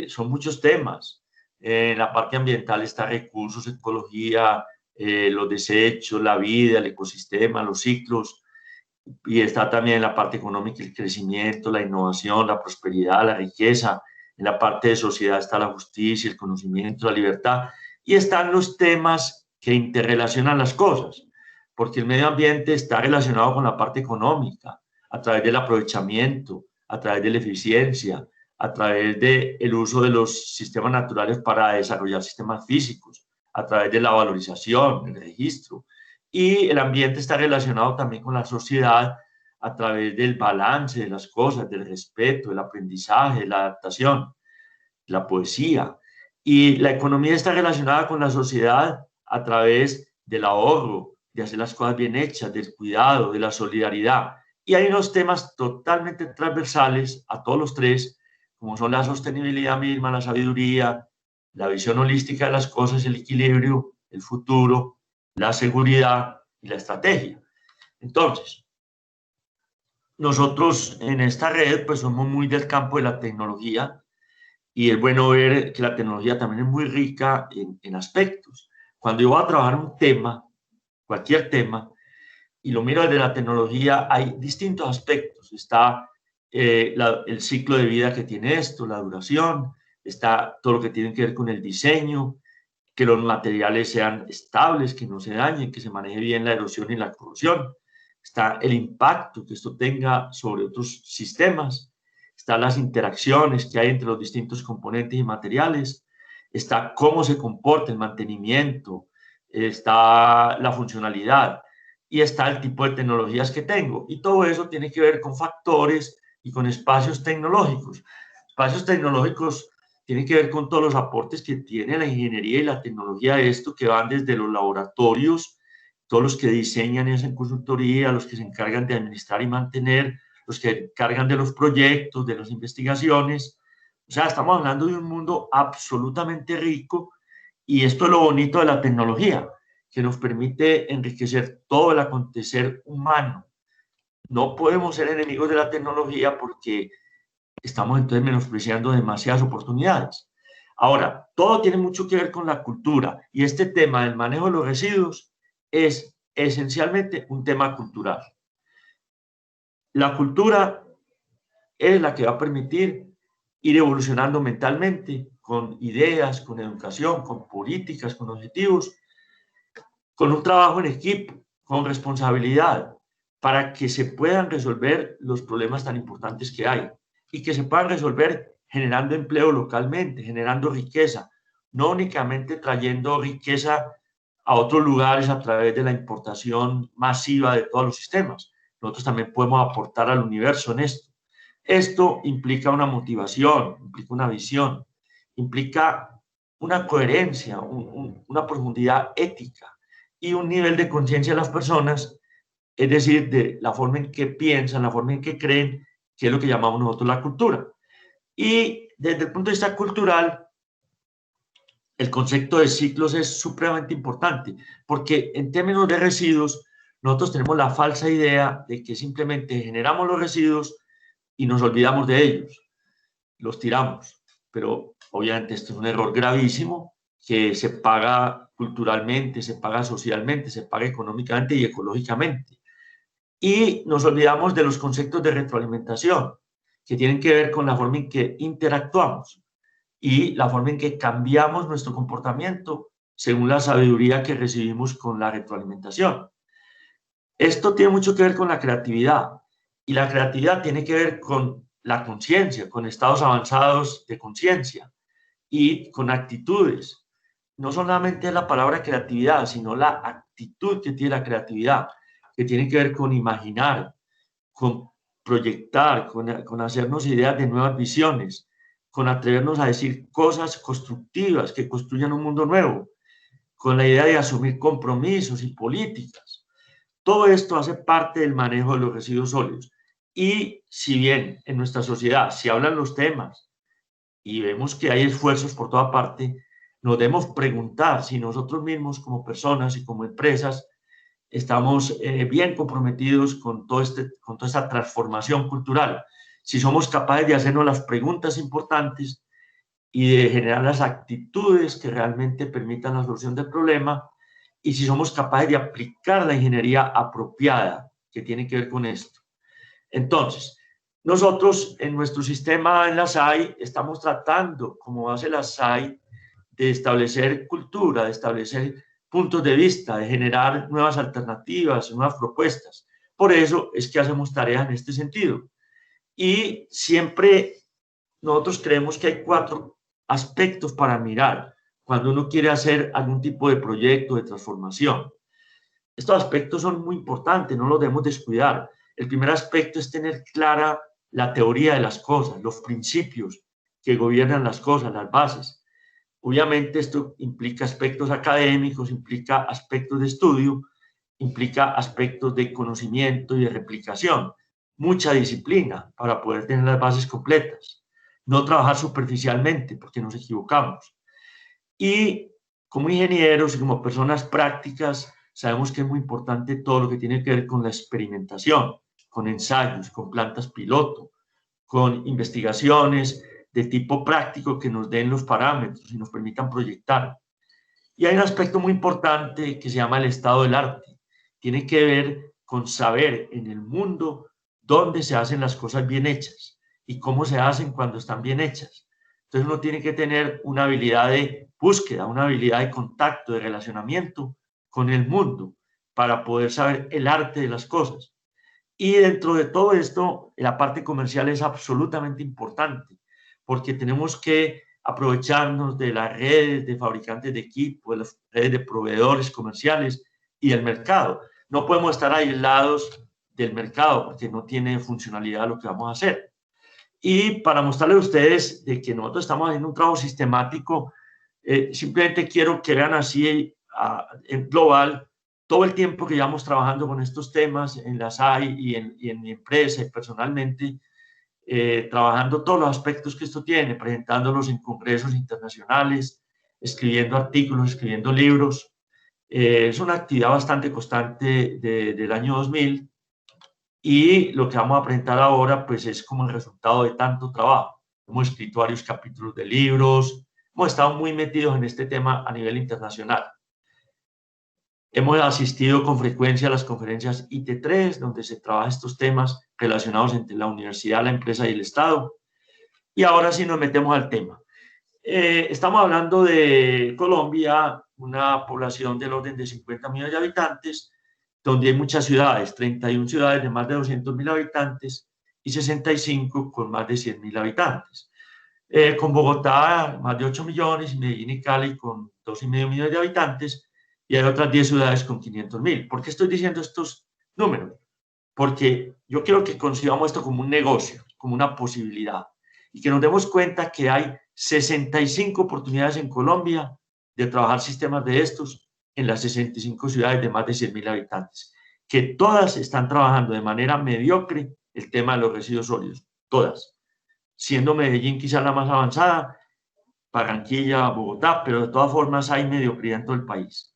Son muchos temas. En la parte ambiental está recursos, ecología, los desechos, la vida, el ecosistema, los ciclos, y está también en la parte económica el crecimiento, la innovación, la prosperidad, la riqueza. En la parte de sociedad está la justicia, el conocimiento, la libertad, y están los temas que interrelacionan las cosas, porque el medio ambiente está relacionado con la parte económica, a través del aprovechamiento, a través de la eficiencia, a través del uso de los sistemas naturales para desarrollar sistemas físicos, a través de la valorización, el registro. Y el ambiente está relacionado también con la sociedad a través del balance de las cosas, del respeto, del aprendizaje, la adaptación, la poesía. Y la economía está relacionada con la sociedad a través del ahorro, de hacer las cosas bien hechas, del cuidado, de la solidaridad. Y hay unos temas totalmente transversales a todos los tres, como son la sostenibilidad misma, la sabiduría, la visión holística de las cosas, el equilibrio, el futuro, la seguridad y la estrategia. Entonces, nosotros en esta red pues somos muy del campo de la tecnología y es bueno ver que la tecnología también es muy rica en aspectos. Cuando yo voy a trabajar un tema, cualquier tema, y lo miro desde la tecnología, hay distintos aspectos. Está el ciclo de vida que tiene esto, la duración, está todo lo que tiene que ver con el diseño, que los materiales sean estables, que no se dañen, que se maneje bien la erosión y la corrosión. Está el impacto que esto tenga sobre otros sistemas, están las interacciones que hay entre los distintos componentes y materiales, está cómo se comporta el mantenimiento, está la funcionalidad y está el tipo de tecnologías que tengo. Y todo eso tiene que ver con factores y con espacios tecnológicos. Espacios tecnológicos tienen que ver con todos los aportes que tiene la ingeniería y la tecnología de esto, que van desde los laboratorios, todos los que diseñan y hacen consultoría, los que se encargan de administrar y mantener, los que se encargan de los proyectos, de las investigaciones. O sea, estamos hablando de un mundo absolutamente rico y esto es lo bonito de la tecnología, que nos permite enriquecer todo el acontecer humano. No podemos ser enemigos de la tecnología porque estamos entonces menospreciando demasiadas oportunidades. Ahora, todo tiene mucho que ver con la cultura y este tema del manejo de los residuos es esencialmente un tema cultural. La cultura es la que va a permitir ir evolucionando mentalmente con ideas, con educación, con políticas, con objetivos, con un trabajo en equipo, con responsabilidad, para que se puedan resolver los problemas tan importantes que hay y que se puedan resolver generando empleo localmente, generando riqueza, no únicamente trayendo riqueza a otros lugares a través de la importación masiva de todos los sistemas. Nosotros también podemos aportar al universo en esto. Esto implica una motivación, implica una visión, implica una coherencia, una profundidad ética y un nivel de conciencia de las personas, es decir, de la forma en que piensan, la forma en que creen, que es lo que llamamos nosotros la cultura. Y desde el punto de vista cultural, el concepto de ciclos es supremamente importante, porque en términos de residuos, nosotros tenemos la falsa idea de que simplemente generamos los residuos y nos olvidamos de ellos, los tiramos. Pero obviamente esto es un error gravísimo que se paga culturalmente, se paga socialmente, se paga económicamente y ecológicamente. Y nos olvidamos de los conceptos de retroalimentación, que tienen que ver con la forma en que interactuamos y la forma en que cambiamos nuestro comportamiento según la sabiduría que recibimos con la retroalimentación. Esto tiene mucho que ver con la creatividad y la creatividad tiene que ver con la conciencia, con estados avanzados de conciencia y con actitudes. No solamente la palabra creatividad, sino la actitud que tiene la creatividad, que tiene que ver con imaginar, con proyectar, con hacernos ideas de nuevas visiones, con atrevernos a decir cosas constructivas que construyan un mundo nuevo, con la idea de asumir compromisos y políticas. Todo esto hace parte del manejo de los residuos sólidos. Y si bien en nuestra sociedad se hablan los temas y vemos que hay esfuerzos por toda parte, nos debemos preguntar si nosotros mismos como personas y como empresas estamos bien comprometidos con toda esta transformación cultural, si somos capaces de hacernos las preguntas importantes y de generar las actitudes que realmente permitan la solución del problema, y si somos capaces de aplicar la ingeniería apropiada que tiene que ver con esto. Entonces, nosotros en nuestro sistema en la SAI estamos tratando, como hace la SAI, de establecer cultura, de establecer puntos de vista, de generar nuevas alternativas, nuevas propuestas. Por eso es que hacemos tareas en este sentido. Y siempre nosotros creemos que hay 4 aspectos para mirar cuando uno quiere hacer algún tipo de proyecto de transformación. Estos aspectos son muy importantes, no los debemos descuidar. El primer aspecto es tener clara la teoría de las cosas, los principios que gobiernan las cosas, las bases. Obviamente esto implica aspectos académicos, implica aspectos de estudio, implica aspectos de conocimiento y de replicación. Mucha disciplina para poder tener las bases completas. no trabajar superficialmente, porque nos equivocamos. Y como ingenieros y como personas prácticas, sabemos que es muy importante todo lo que tiene que ver con la experimentación, con ensayos, con plantas piloto, con investigaciones de tipo práctico que nos den los parámetros y nos permitan proyectar. Y hay un aspecto muy importante que se llama el estado del arte. Tiene que ver con saber en el mundo dónde se hacen las cosas bien hechas y cómo se hacen cuando están bien hechas. Entonces uno tiene que tener una habilidad de búsqueda, una habilidad de contacto, de relacionamiento con el mundo para poder saber el arte de las cosas. Y dentro de todo esto, la parte comercial es absolutamente importante porque tenemos que aprovecharnos de las redes de fabricantes de equipos, de las redes de proveedores comerciales y del mercado. No podemos estar aislados del mercado porque no tiene funcionalidad lo que vamos a hacer. Y para mostrarles a ustedes de que nosotros estamos haciendo un trabajo sistemático, simplemente quiero que vean así en global todo el tiempo que llevamos trabajando con estos temas en la SAI y en mi empresa y personalmente, trabajando todos los aspectos que esto tiene, presentándolos en congresos internacionales, escribiendo artículos, escribiendo libros. Es una actividad bastante constante del año 2000 y lo que vamos a presentar ahora pues es como el resultado de tanto trabajo. Hemos escrito varios capítulos de libros, hemos estado muy metidos en este tema a nivel internacional. Hemos asistido con frecuencia a las conferencias IT3, donde se trabaja estos temas relacionados entre la universidad, la empresa y el Estado. Y ahora sí nos metemos al tema. Estamos hablando de Colombia, una población del orden de 50 millones de habitantes, donde hay muchas ciudades, 31 ciudades de más de 200.000 habitantes y 65 con más de 100.000 habitantes. Con Bogotá, más de 8 millones, y Medellín y Cali con 2,5 millones de habitantes, y hay otras 10 ciudades con 500.000. ¿Por qué estoy diciendo estos números? Porque yo quiero que concibamos esto como un negocio, como una posibilidad, y que nos demos cuenta que hay 65 oportunidades en Colombia de trabajar sistemas de estos en las 65 ciudades de más de 100.000 habitantes, que todas están trabajando de manera mediocre el tema de los residuos sólidos, todas, siendo Medellín quizás la más avanzada, Barranquilla, Bogotá, pero de todas formas hay mediocridad en todo el país.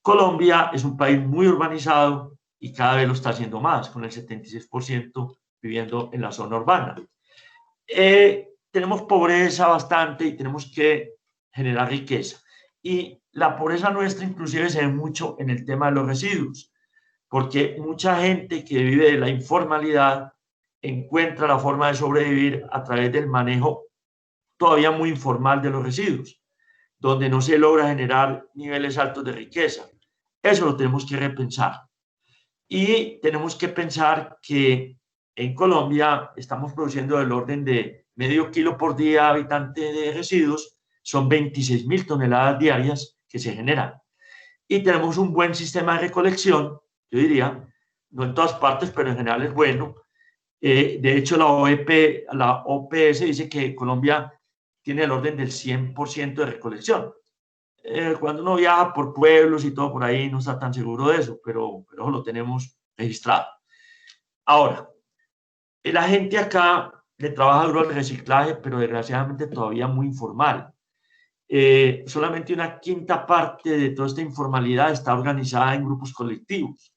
Colombia es un país muy urbanizado y cada vez lo está haciendo más, con el 76% viviendo en la zona urbana. Tenemos pobreza bastante y tenemos que generar riqueza. Y la pobreza nuestra inclusive se ve mucho en el tema de los residuos, porque mucha gente que vive de la informalidad encuentra la forma de sobrevivir a través del manejo todavía muy informal de los residuos, donde no se logra generar niveles altos de riqueza. Eso lo tenemos que repensar. Y tenemos que pensar que en Colombia estamos produciendo del orden de medio kilo por día habitante de residuos, son 26.000 toneladas diarias que se generan. Y tenemos un buen sistema de recolección, yo diría, no en todas partes, pero en general es bueno. De hecho, la OPS dice que Colombia tiene el orden del 100% de recolección. Cuando uno viaja por pueblos y todo por ahí no está tan seguro de eso, pero lo tenemos registrado. Ahora, la gente acá le trabaja duro al reciclaje, pero desgraciadamente todavía muy informal. Solamente una quinta parte de toda esta informalidad está organizada en grupos colectivos.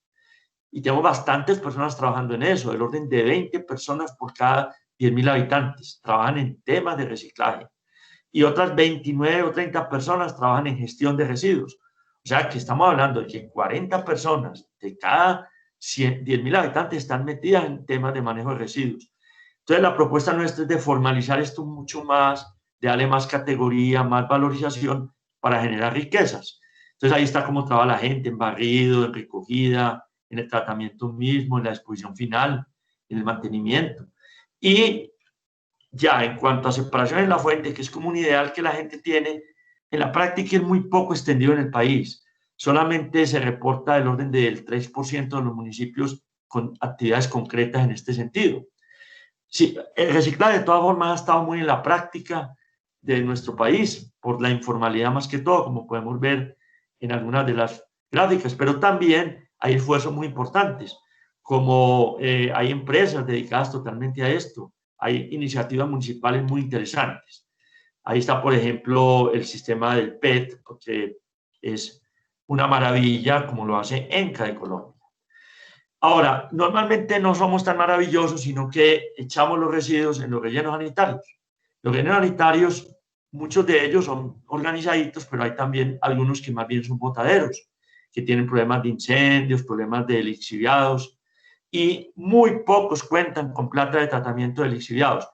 Y tenemos bastantes personas trabajando en eso, del orden de 20 personas por cada 10.000 habitantes trabajan en temas de reciclaje. Y otras 29 o 30 personas trabajan en gestión de residuos. O sea, que estamos hablando de que 40 personas de cada 10.000 habitantes están metidas en temas de manejo de residuos. Entonces, la propuesta nuestra es de formalizar esto mucho más, de darle más categoría, más valorización para generar riquezas. Entonces, ahí está cómo trabaja la gente en barrido, en recogida, en el tratamiento mismo, en la disposición final, en el mantenimiento. Y ya en cuanto a separación en la fuente, que es como un ideal que la gente tiene, en la práctica es muy poco extendido en el país. Solamente se reporta el orden del 3% de los municipios con actividades concretas en este sentido. Sí, el reciclaje de todas formas ha estado muy en la práctica de nuestro país, por la informalidad más que todo, como podemos ver en algunas de las gráficas, pero también hay esfuerzos muy importantes, como hay empresas dedicadas totalmente a esto, hay iniciativas municipales muy interesantes. Ahí está, por ejemplo, el sistema del PET, que es una maravilla como lo hace ENCA de Colombia. Ahora, normalmente no somos tan maravillosos, sino que echamos los residuos en los rellenos sanitarios. Los rellenos sanitarios, muchos de ellos son organizaditos, pero hay también algunos que más bien son botaderos, que tienen problemas de incendios, problemas de lixiviados, y muy pocos cuentan con planta de tratamiento de lixiviados.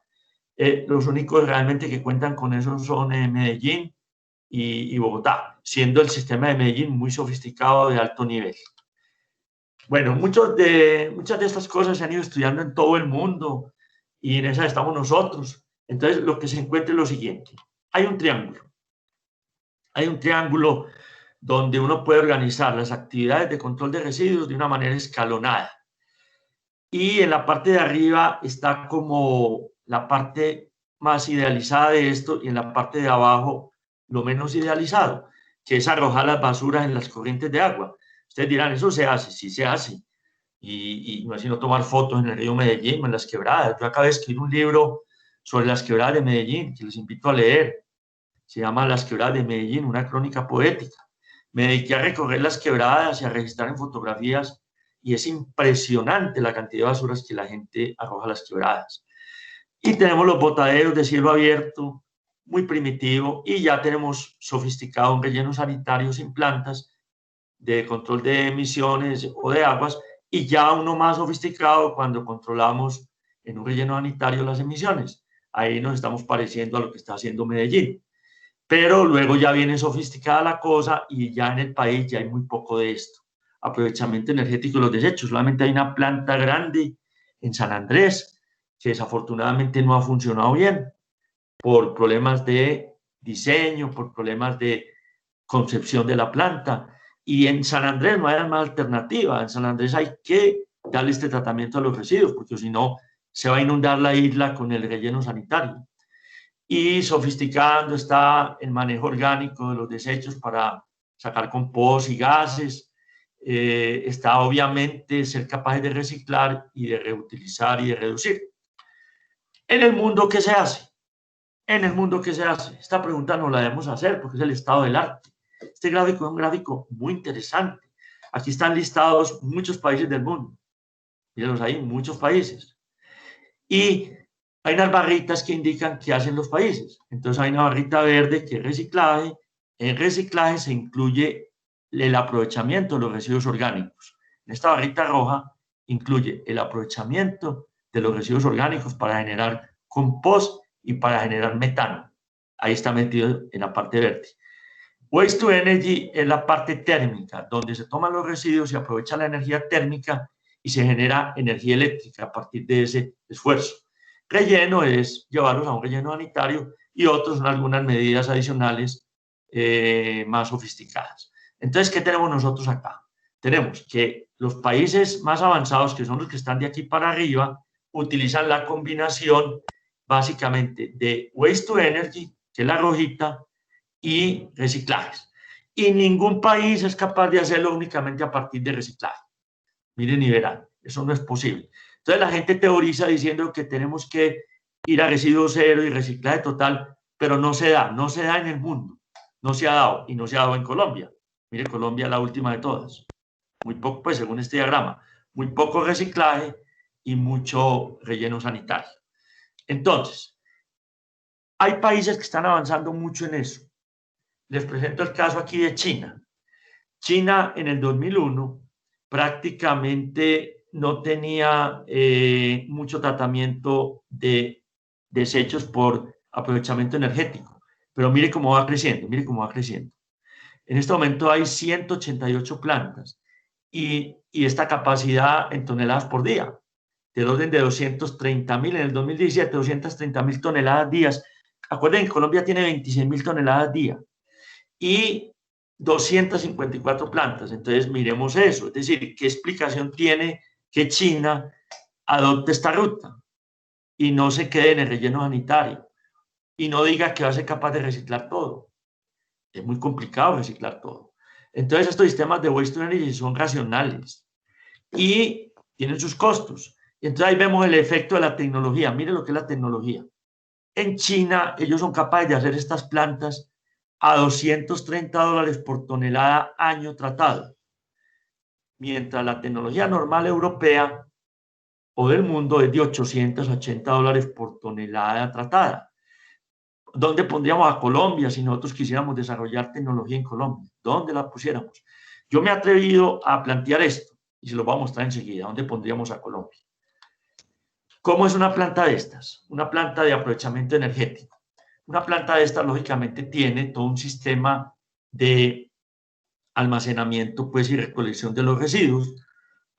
Los únicos realmente que cuentan con eso son Medellín y Bogotá, siendo el sistema de Medellín muy sofisticado, de alto nivel. Bueno, muchas de estas cosas se han ido estudiando en todo el mundo y en esa estamos nosotros. Entonces, lo que se encuentra es lo siguiente. Hay un triángulo. Hay un triángulo donde uno puede organizar las actividades de control de residuos de una manera escalonada. Y en la parte de arriba está como la parte más idealizada de esto y en la parte de abajo lo menos idealizado, que es arrojar las basuras en las corrientes de agua. Ustedes dirán, ¿eso se hace? Sí se hace. Y no es sino tomar fotos en el río Medellín o en las quebradas. Yo acabé de escribir un libro sobre las quebradas de Medellín, que les invito a leer. Se llama Las quebradas de Medellín, una crónica poética. Me dediqué a recorrer las quebradas y a registrar en fotografías y es impresionante la cantidad de basuras que la gente arroja a las quebradas. Y tenemos los botaderos de cielo abierto, muy primitivo, y ya tenemos sofisticado un relleno sanitario sin plantas de control de emisiones o de aguas, y ya uno más sofisticado cuando controlamos en un relleno sanitario las emisiones. Ahí nos estamos pareciendo a lo que está haciendo Medellín. Pero luego ya viene sofisticada la cosa y ya en el país ya hay muy poco de esto. Aprovechamiento energético de los desechos. Solamente hay una planta grande en San Andrés que desafortunadamente no ha funcionado bien por problemas de diseño, por problemas de concepción de la planta. Y en San Andrés no hay más alternativa. En San Andrés hay que darle este tratamiento a los residuos porque si no se va a inundar la isla con el relleno sanitario. Y sofisticando está el manejo orgánico de los desechos para sacar compost y gases. Está obviamente ser capaces de reciclar y de reutilizar y de reducir. En el mundo, ¿qué se hace? En el mundo, ¿qué se hace? Esta pregunta no la debemos hacer porque es el estado del arte. Este gráfico es un gráfico muy interesante. Aquí están listados muchos países del mundo. Mírenlos ahí, muchos países. Y hay unas barritas que indican qué hacen los países. Entonces hay una barrita verde que es reciclaje. En reciclaje se incluye el aprovechamiento de los residuos orgánicos. En esta barrita roja incluye el aprovechamiento de los residuos orgánicos para generar compost y para generar metano. Ahí está metido en la parte verde. Waste to Energy es la parte térmica, donde se toman los residuos y aprovecha la energía térmica y se genera energía eléctrica a partir de ese esfuerzo. Relleno es llevarlos a un relleno sanitario y otros son algunas medidas adicionales más sofisticadas. Entonces, ¿qué tenemos nosotros acá? Tenemos que los países más avanzados, que son los que están de aquí para arriba, utilizan la combinación básicamente de Waste to Energy, que es la rojita, y reciclajes. Y ningún país es capaz de hacerlo únicamente a partir de reciclaje. Miren y verán, eso no es posible. Entonces la gente teoriza diciendo que tenemos que ir a residuo cero y reciclaje total, pero no se da en el mundo. No se ha dado y no se ha dado en Colombia. Mire, Colombia es la última de todas. Muy poco, pues según este diagrama, muy poco reciclaje y mucho relleno sanitario. Entonces, hay países que están avanzando mucho en eso. Les presento el caso aquí de China. China en el 2001 prácticamente no tenía mucho tratamiento de desechos por aprovechamiento energético. Pero mire cómo va creciendo, mire cómo va creciendo. En este momento hay 188 plantas y esta capacidad en toneladas por día, del orden de 230.000 en el 2017, 230.000 toneladas días. Acuérdense que Colombia tiene 26.000 toneladas día y 254 plantas. Entonces, miremos eso. Es decir, ¿qué explicación tiene que China adopte esta ruta y no se quede en el relleno sanitario y no diga que va a ser capaz de reciclar todo? Es muy complicado reciclar todo. Entonces, estos sistemas de waste to energy son racionales y tienen sus costos. Y entonces ahí vemos el efecto de la tecnología. Mire lo que es la tecnología. En China, ellos son capaces de hacer estas plantas a $230 por tonelada año tratado. Mientras la tecnología normal europea o del mundo es de $880 por tonelada tratada. ¿Dónde pondríamos a Colombia si nosotros quisiéramos desarrollar tecnología en Colombia? ¿Dónde la pusiéramos? Yo me he atrevido a plantear esto y se lo voy a mostrar enseguida. ¿Dónde pondríamos a Colombia? ¿Cómo es una planta de estas? Una planta de aprovechamiento energético. Una planta de estas, lógicamente, tiene todo un sistema de almacenamiento pues, y recolección de los residuos,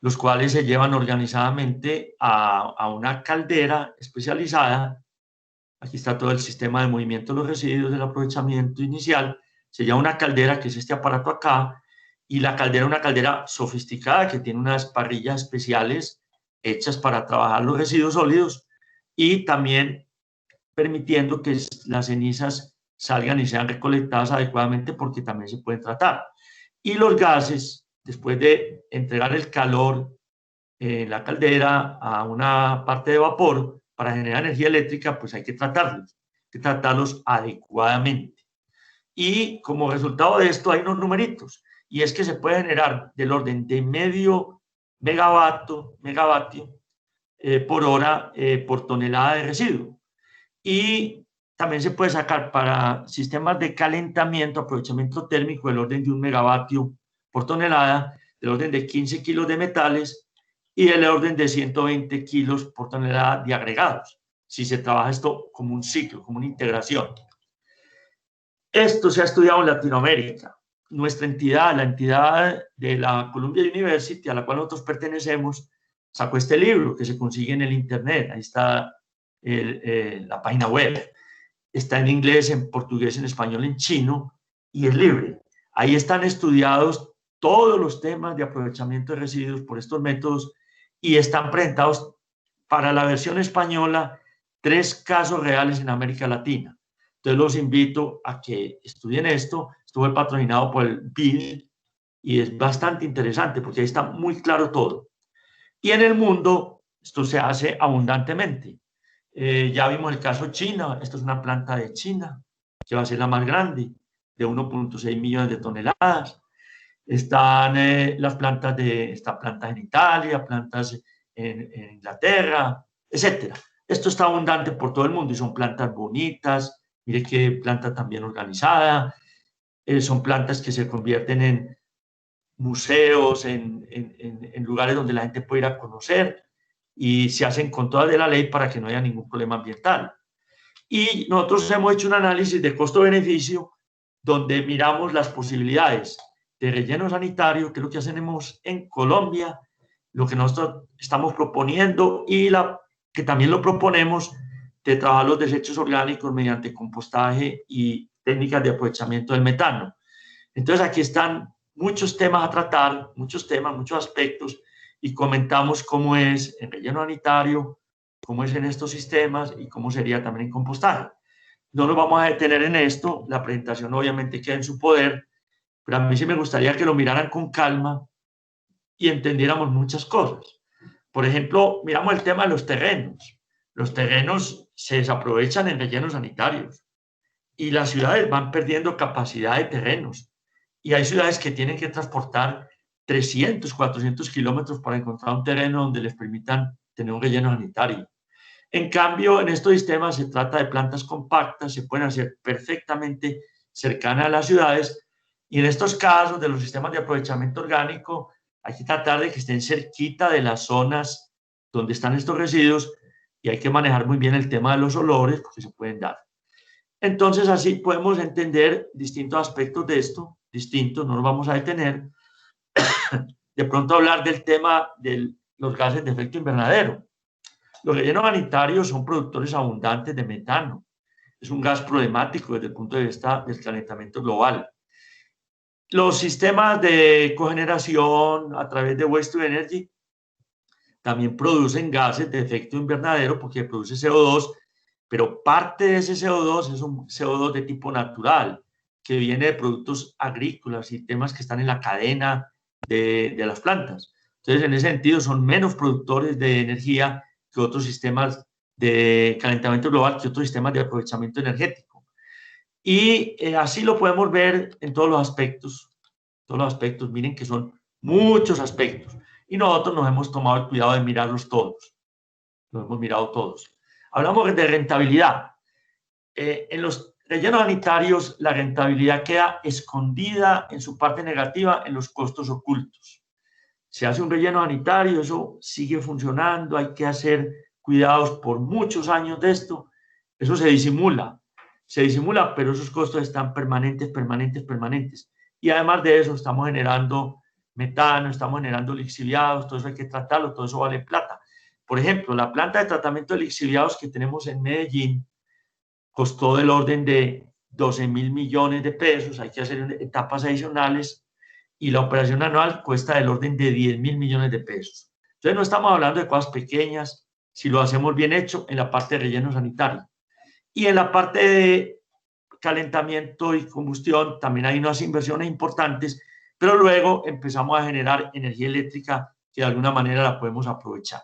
los cuales se llevan organizadamente a una caldera especializada. Aquí está todo el sistema de movimiento de los residuos, del aprovechamiento inicial. Se llama una caldera, que es este aparato acá, y la caldera es una caldera sofisticada que tiene unas parrillas especiales hechas para trabajar los residuos sólidos y también permitiendo que las cenizas salgan y sean recolectadas adecuadamente porque también se pueden tratar. Y los gases, después de entregar el calor en la caldera a una parte de vapor para generar energía eléctrica, pues hay que tratarlos adecuadamente. Y como resultado de esto hay unos numeritos, y es que se puede generar del orden de medio megavatio por hora por tonelada de residuo. Y también se puede sacar para sistemas de calentamiento, aprovechamiento térmico, del orden de 1 megavatio por tonelada, del orden de 15 kilos de metales y del orden de 120 kilos por tonelada de agregados, si se trabaja esto como un ciclo, como una integración. Esto se ha estudiado en Latinoamérica. Nuestra entidad, la entidad de la Columbia University, a la cual nosotros pertenecemos, sacó este libro que se consigue en el internet. Ahí está la página web. Está en inglés, en portugués, en español, en chino y es libre. Ahí están estudiados todos los temas de aprovechamiento de residuos por estos métodos y están presentados para la versión española 3 casos reales en América Latina. Entonces los invito a que estudien esto. Estuvo patrocinado por el BID y es bastante interesante porque ahí está muy claro todo. Y en el mundo esto se hace abundantemente. Ya vimos el caso China. Esto es una planta de China que va a ser la más grande, de 1.6 millones de toneladas. Están las plantas en Italia, plantas en Inglaterra, etcétera. Esto está abundante por todo el mundo y son plantas bonitas. Mire qué planta tan bien organizada. Son plantas que se convierten en museos, en lugares donde la gente puede ir a conocer y se hacen con toda de la ley para que no haya ningún problema ambiental. Y nosotros hemos hecho un análisis de costo-beneficio donde miramos las posibilidades de relleno sanitario, que es lo que hacemos en Colombia, lo que nosotros estamos proponiendo y que también lo proponemos de trabajar los desechos orgánicos mediante compostaje y técnicas de aprovechamiento del metano. Entonces aquí están muchos temas a tratar, muchos temas, muchos aspectos, y comentamos cómo es en relleno sanitario, cómo es en estos sistemas y cómo sería también en compostaje. No nos vamos a detener en esto, la presentación obviamente queda en su poder, pero a mí sí me gustaría que lo miraran con calma y entendiéramos muchas cosas. Por ejemplo, miramos el tema de los terrenos. Los terrenos se desaprovechan en rellenos sanitarios y las ciudades van perdiendo capacidad de terrenos. Y hay ciudades que tienen que transportar 300, 400 kilómetros para encontrar un terreno donde les permitan tener un relleno sanitario. En cambio, en estos sistemas se trata de plantas compactas, se pueden hacer perfectamente cercanas a las ciudades y en estos casos de los sistemas de aprovechamiento orgánico hay que tratar de que estén cerquita de las zonas donde están estos residuos y hay que manejar muy bien el tema de los olores porque se pueden dar. Entonces, así podemos entender distintos aspectos de esto, distintos, no nos vamos a detener. De pronto hablar del tema de los gases de efecto invernadero. Los rellenos sanitarios son productores abundantes de metano. Es un gas problemático desde el punto de vista del calentamiento global. Los sistemas de cogeneración a través de waste to energy también producen gases de efecto invernadero porque produce CO2, pero parte de ese CO2 es un CO2 de tipo natural, que viene de productos agrícolas y temas que están en la cadena de las plantas. Entonces, en ese sentido, son menos productores de energía que otros sistemas de calentamiento global, que otros sistemas de aprovechamiento energético. Y así lo podemos ver en todos los aspectos. Todos los aspectos, miren que son muchos aspectos. Y nosotros nos hemos tomado el cuidado de mirarlos todos. Los hemos mirado todos. Hablamos de rentabilidad. En los rellenos sanitarios, la rentabilidad queda escondida en su parte negativa en los costos ocultos. Se hace un relleno sanitario, eso sigue funcionando, hay que hacer cuidados por muchos años de esto. Eso se disimula, pero esos costos están permanentes. Y además de eso, estamos generando metano, estamos generando lixiviados, todo eso hay que tratarlo, todo eso vale plata. Por ejemplo, la planta de tratamiento de lixiviados que tenemos en Medellín costó del orden de 12.000 millones de pesos, hay que hacer etapas adicionales, y la operación anual cuesta del orden de 10.000 millones de pesos. Entonces no estamos hablando de cosas pequeñas, si lo hacemos bien hecho en la parte de relleno sanitario. Y en la parte de calentamiento y combustión también hay unas inversiones importantes, pero luego empezamos a generar energía eléctrica que de alguna manera la podemos aprovechar.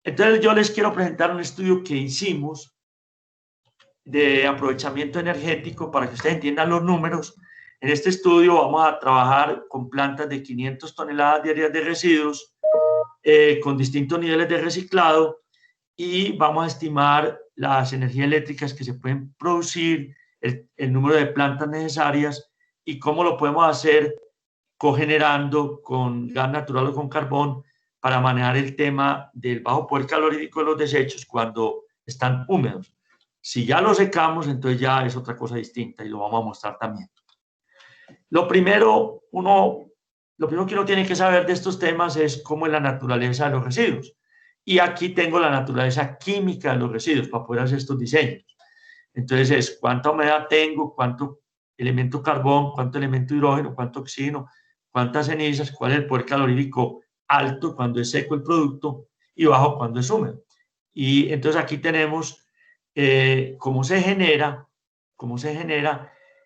Entonces yo les quiero presentar un estudio que hicimos de aprovechamiento energético para que ustedes entiendan los números. En este estudio vamos a trabajar con plantas de 500 toneladas diarias de residuos con distintos niveles de reciclado y vamos a estimar las energías eléctricas que se pueden producir, el número de plantas necesarias y cómo lo podemos hacer cogenerando con gas natural o con carbón para manejar el tema del bajo poder calorífico de los desechos cuando están húmedos. Si ya lo secamos, entonces ya es otra cosa distinta y lo vamos a mostrar también. Lo primero que uno tiene que saber de estos temas es cómo es la naturaleza de los residuos. Y aquí tengo la naturaleza química de los residuos para poder hacer estos diseños. Entonces es cuánta humedad tengo, cuánto elemento carbón, cuánto elemento hidrógeno, cuánto oxígeno, cuántas cenizas, cuál es el poder calorífico alto cuando es seco el producto y bajo cuando es húmedo. Y entonces aquí tenemos cómo se genera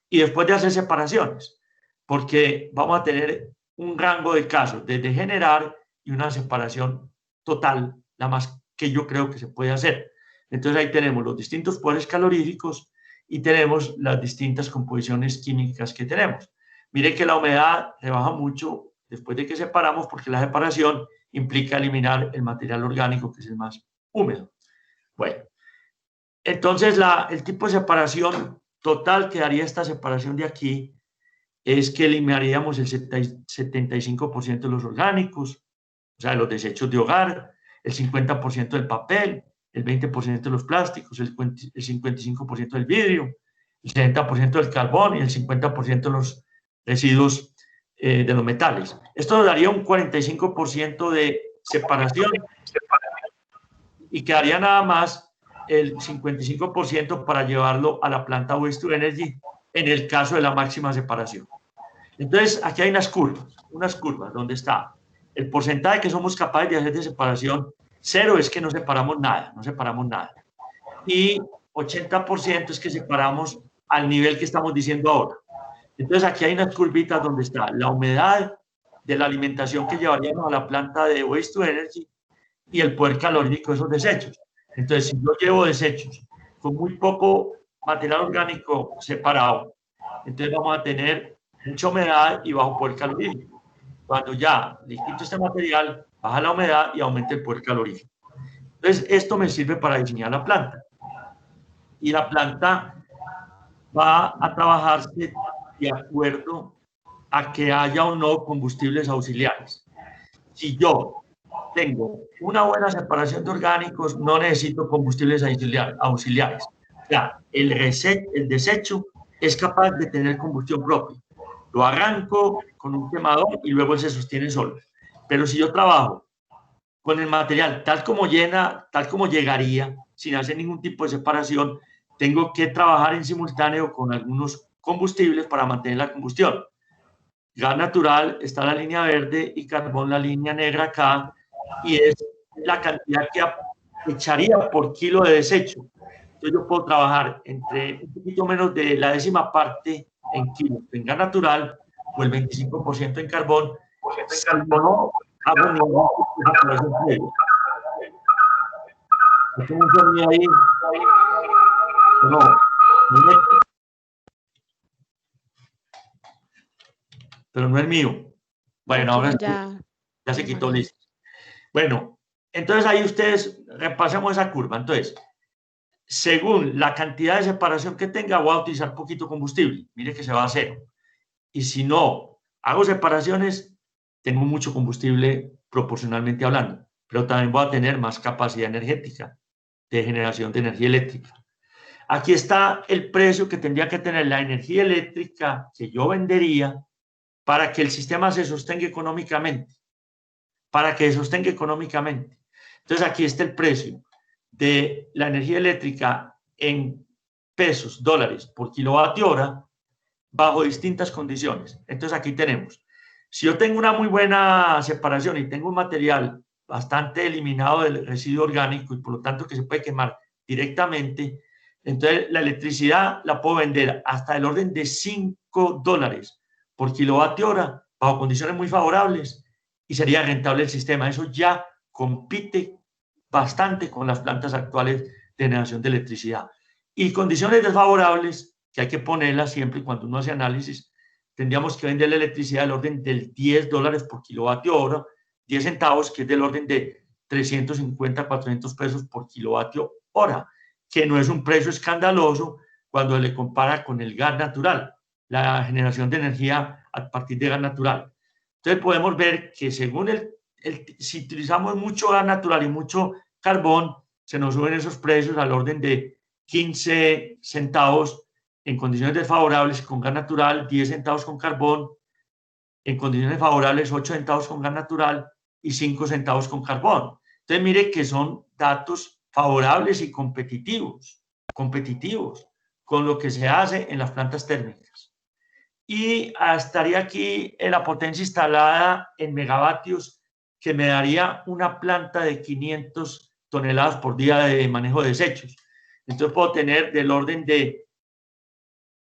y después de hacer separaciones, porque vamos a tener un rango de casos desde generar y una separación total, la más que yo creo que se puede hacer. Entonces ahí tenemos los distintos poderes caloríficos y tenemos las distintas composiciones químicas que tenemos. Mire que la humedad rebaja mucho después de que separamos porque la separación implica eliminar el material orgánico que es el más húmedo. Bueno, entonces el tipo de separación total que daría esta separación de aquí es que eliminaríamos el 75% de los orgánicos, o sea, de los desechos de hogar, el 50% del papel, el 20% de los plásticos, el 55% del vidrio, el 60% del carbón y el 50% de los residuos de los metales. Esto nos daría un 45% de separación y quedaría nada más el 55% para llevarlo a la planta Waste to Energy en el caso de la máxima separación. Entonces, aquí hay unas curvas donde está el porcentaje que somos capaces de hacer de separación. 0 es que no separamos nada. Y 80% es que separamos al nivel que estamos diciendo ahora. Entonces, aquí hay unas curvitas donde está la humedad de la alimentación que llevaríamos a la planta de Waste to Energy y el poder calórico de esos desechos. Entonces, si yo llevo desechos con muy poco material orgánico separado, entonces vamos a tener mucha humedad y bajo poder calorífico. Cuando ya le quito este material, baja la humedad y aumenta el poder calorífico. Entonces, esto me sirve para diseñar la planta. Y la planta va a trabajarse de acuerdo a que haya o no combustibles auxiliares. Si yo tengo una buena separación de orgánicos, no necesito combustibles auxiliares. O sea, el desecho es capaz de tener combustión propia. Lo arranco con un quemador y luego él se sostiene solo. Pero si yo trabajo con el material tal como llegaría, sin hacer ningún tipo de separación, tengo que trabajar en simultáneo con algunos combustibles para mantener la combustión. Gas natural está la línea verde y carbón la línea negra acá, y es la cantidad que echaría por kilo de desecho. Entonces yo puedo trabajar entre un poquito menos de la 10ª parte en kilos en gas natural o el 25% en carbón no hago un sonido ahí. No. Pero no es mío. Bueno, ahora ya se quitó, listo. Bueno, entonces ahí ustedes repasemos esa curva. Entonces, según la cantidad de separación que tenga, voy a utilizar poquito combustible. Mire que se va a cero. Y si no hago separaciones, tengo mucho combustible proporcionalmente hablando, pero también voy a tener más capacidad energética de generación de energía eléctrica. Aquí está el precio que tendría que tener la energía eléctrica que yo vendería para que el sistema se sostenga económicamente. Para que se sostenga económicamente. Entonces aquí está el precio de la energía eléctrica en pesos, dólares por kilovatio hora bajo distintas condiciones. Entonces aquí tenemos, si yo tengo una muy buena separación y tengo un material bastante eliminado del residuo orgánico y por lo tanto que se puede quemar directamente, entonces la electricidad la puedo vender hasta el orden de $5 por kilovatio hora bajo condiciones muy favorables y sería rentable el sistema. Eso ya compite bastante con las plantas actuales de generación de electricidad. Y condiciones desfavorables, que hay que ponerlas siempre cuando uno hace análisis, tendríamos que vender la electricidad del orden del $10 por kilovatio hora, 10 centavos, que es del orden de 350, 400 pesos por kilovatio hora, que no es un precio escandaloso cuando le compara con el gas natural, la generación de energía a partir de gas natural. Entonces podemos ver que según si utilizamos mucho gas natural y mucho carbón, se nos suben esos precios al orden de 15 centavos en condiciones desfavorables con gas natural, 10 centavos con carbón, en condiciones favorables 8 centavos con gas natural y 5 centavos con carbón. Entonces mire que son datos favorables y competitivos con lo que se hace en las plantas térmicas. Y estaría aquí la potencia instalada en megavatios que me daría una planta de 500 toneladas por día de manejo de desechos. Entonces puedo tener del orden de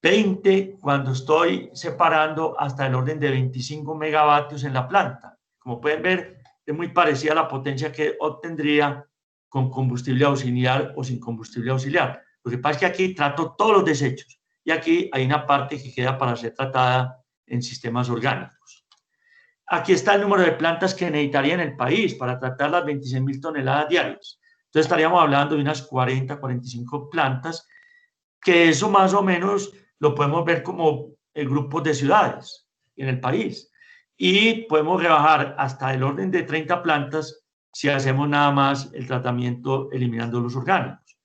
20 cuando estoy separando hasta el orden de 25 megavatios en la planta. Como pueden ver, es muy parecida a la potencia que obtendría con combustible auxiliar o sin combustible auxiliar. Lo que pasa es que aquí trato todos los desechos y aquí hay una parte que queda para ser tratada en sistemas orgánicos. Aquí está el número de plantas que necesitaría en el país para tratar las 26.000 toneladas diarias. Entonces estaríamos hablando de unas 40, 45 plantas, que eso más o menos lo podemos ver como grupos de ciudades en el país. Y podemos rebajar hasta el orden de 30 plantas si hacemos nada más el tratamiento eliminando los orgánicos.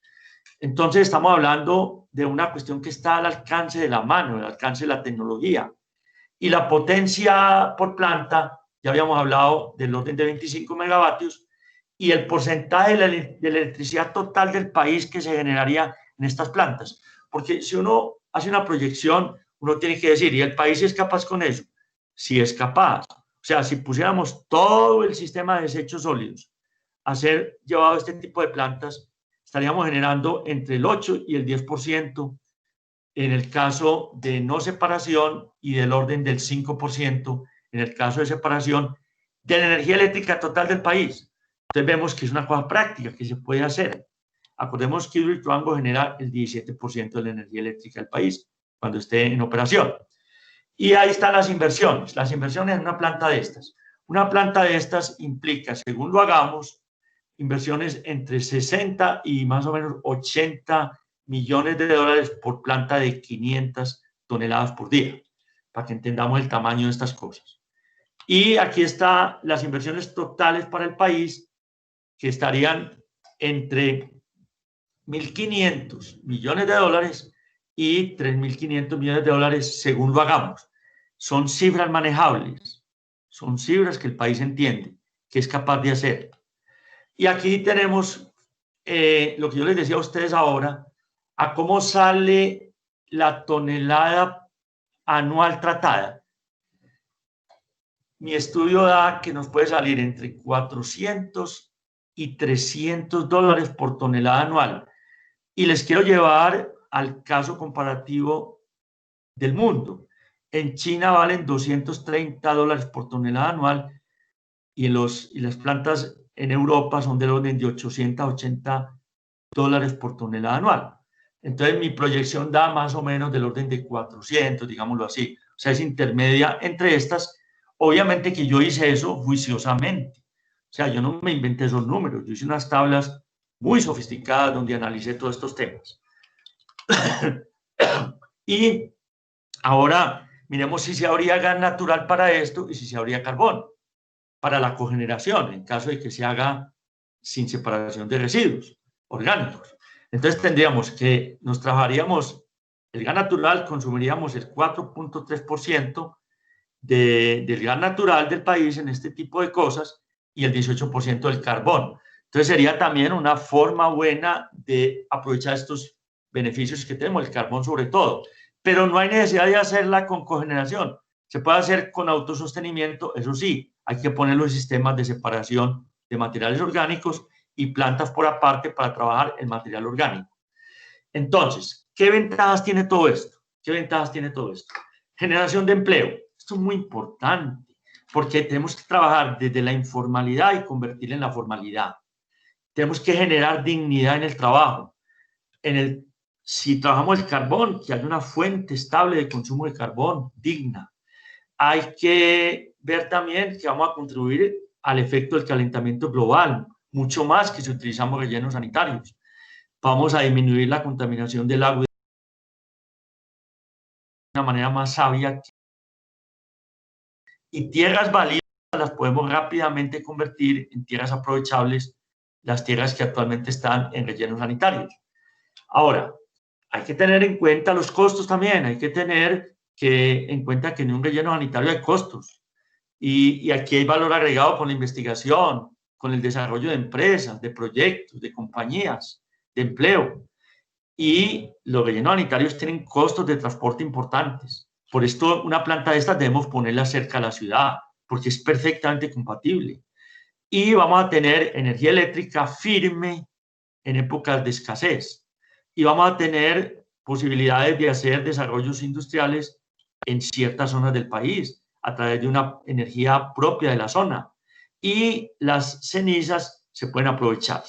Entonces estamos hablando de una cuestión que está al alcance de la mano, al alcance de la tecnología. Y la potencia por planta, ya habíamos hablado del orden de 25 megavatios, y el porcentaje de la electricidad total del país que se generaría en estas plantas. Porque si uno hace una proyección, uno tiene que decir, ¿y el país es capaz con eso? Sí es capaz. O sea, si pusiéramos todo el sistema de desechos sólidos a ser llevado a este tipo de plantas, estaríamos generando entre el 8 y el 10% en el caso de no separación y del orden del 5% en el caso de separación de la energía eléctrica total del país. Entonces vemos que es una cosa práctica que se puede hacer. Acordemos que Hidroituango genera el 17% de la energía eléctrica del país cuando esté en operación. Y ahí están las inversiones. Las inversiones en una planta de estas. Una planta de estas implica, según lo hagamos, inversiones entre 60 y más o menos 80 millones de dólares por planta de 500 toneladas por día, para que entendamos el tamaño de estas cosas. Y aquí están las inversiones totales para el país, que estarían entre 1.500 millones de dólares y 3.500 millones de dólares según lo hagamos. Son cifras manejables, son cifras que el país entiende, que es capaz de hacer. Y aquí tenemos lo que yo les decía a ustedes ahora, a cómo sale la tonelada anual tratada. Mi estudio da que nos puede salir entre 400 y 300 dólares por tonelada anual. Y les quiero llevar al caso comparativo del mundo. En China valen $230 por tonelada anual y las plantas en Europa son del orden de $880 por tonelada anual. Entonces mi proyección da más o menos del orden de 400, digámoslo así. O sea, es intermedia entre estas. Obviamente que yo hice eso juiciosamente. O sea, yo no me inventé esos números. Yo hice unas tablas muy sofisticadas donde analicé todos estos temas. Y ahora miremos si se habría gas natural para esto y si se habría carbón para la cogeneración, en caso de que se haga sin separación de residuos orgánicos. Entonces tendríamos que nos trabajaríamos el gas natural, consumiríamos el 4.3% del gas natural del país en este tipo de cosas y el 18% del carbón. Entonces sería también una forma buena de aprovechar estos beneficios que tenemos, el carbón sobre todo. Pero no hay necesidad de hacerla con cogeneración. Se puede hacer con autosostenimiento, eso sí, hay que poner los sistemas de separación de materiales orgánicos y plantas por aparte para trabajar el material orgánico. Entonces, ¿qué ventajas tiene todo esto? ¿Qué ventajas tiene todo esto? Generación de empleo. Esto es muy importante porque tenemos que trabajar desde la informalidad y convertirla en la formalidad. Tenemos que generar dignidad en el trabajo. Si trabajamos el carbón, que haya una fuente estable de consumo de carbón digna. Hay que ver también que vamos a contribuir al efecto del calentamiento global, mucho más que si utilizamos rellenos sanitarios. Vamos a disminuir la contaminación del agua de una manera más sabia. Y tierras valiosas las podemos rápidamente convertir en tierras aprovechables, las tierras que actualmente están en rellenos sanitarios. Ahora, hay que tener en cuenta los costos también, hay que tener en cuenta que en un relleno sanitario hay costos. Y aquí hay valor agregado con la investigación, con el desarrollo de empresas, de proyectos, de compañías, de empleo. Y los rellenos sanitarios tienen costos de transporte importantes. Por esto, una planta de estas debemos ponerla cerca de la ciudad, porque es perfectamente compatible. Y vamos a tener energía eléctrica firme en épocas de escasez. Y vamos a tener posibilidades de hacer desarrollos industriales en ciertas zonas del país a través de una energía propia de la zona. Y las cenizas se pueden aprovechar,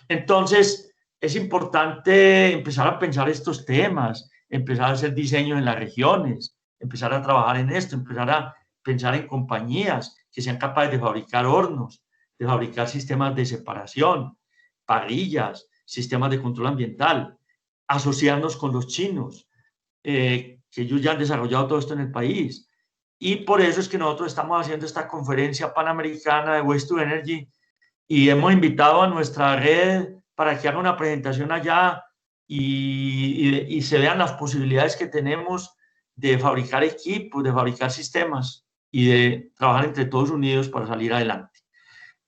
Entonces, es importante empezar a pensar estos temas, empezar a hacer diseños en las regiones, empezar a trabajar en esto, empezar a pensar en compañías que sean capaces de fabricar hornos, de fabricar sistemas de separación, parrillas, sistemas de control ambiental, asociarnos con los chinos, que ellos ya han desarrollado todo esto en el país. Y por eso es que nosotros estamos haciendo esta conferencia panamericana de Waste to Energy y hemos invitado a nuestra red para que haga una presentación allá y se vean las posibilidades que tenemos de fabricar equipos, de fabricar sistemas y de trabajar entre todos unidos para salir adelante.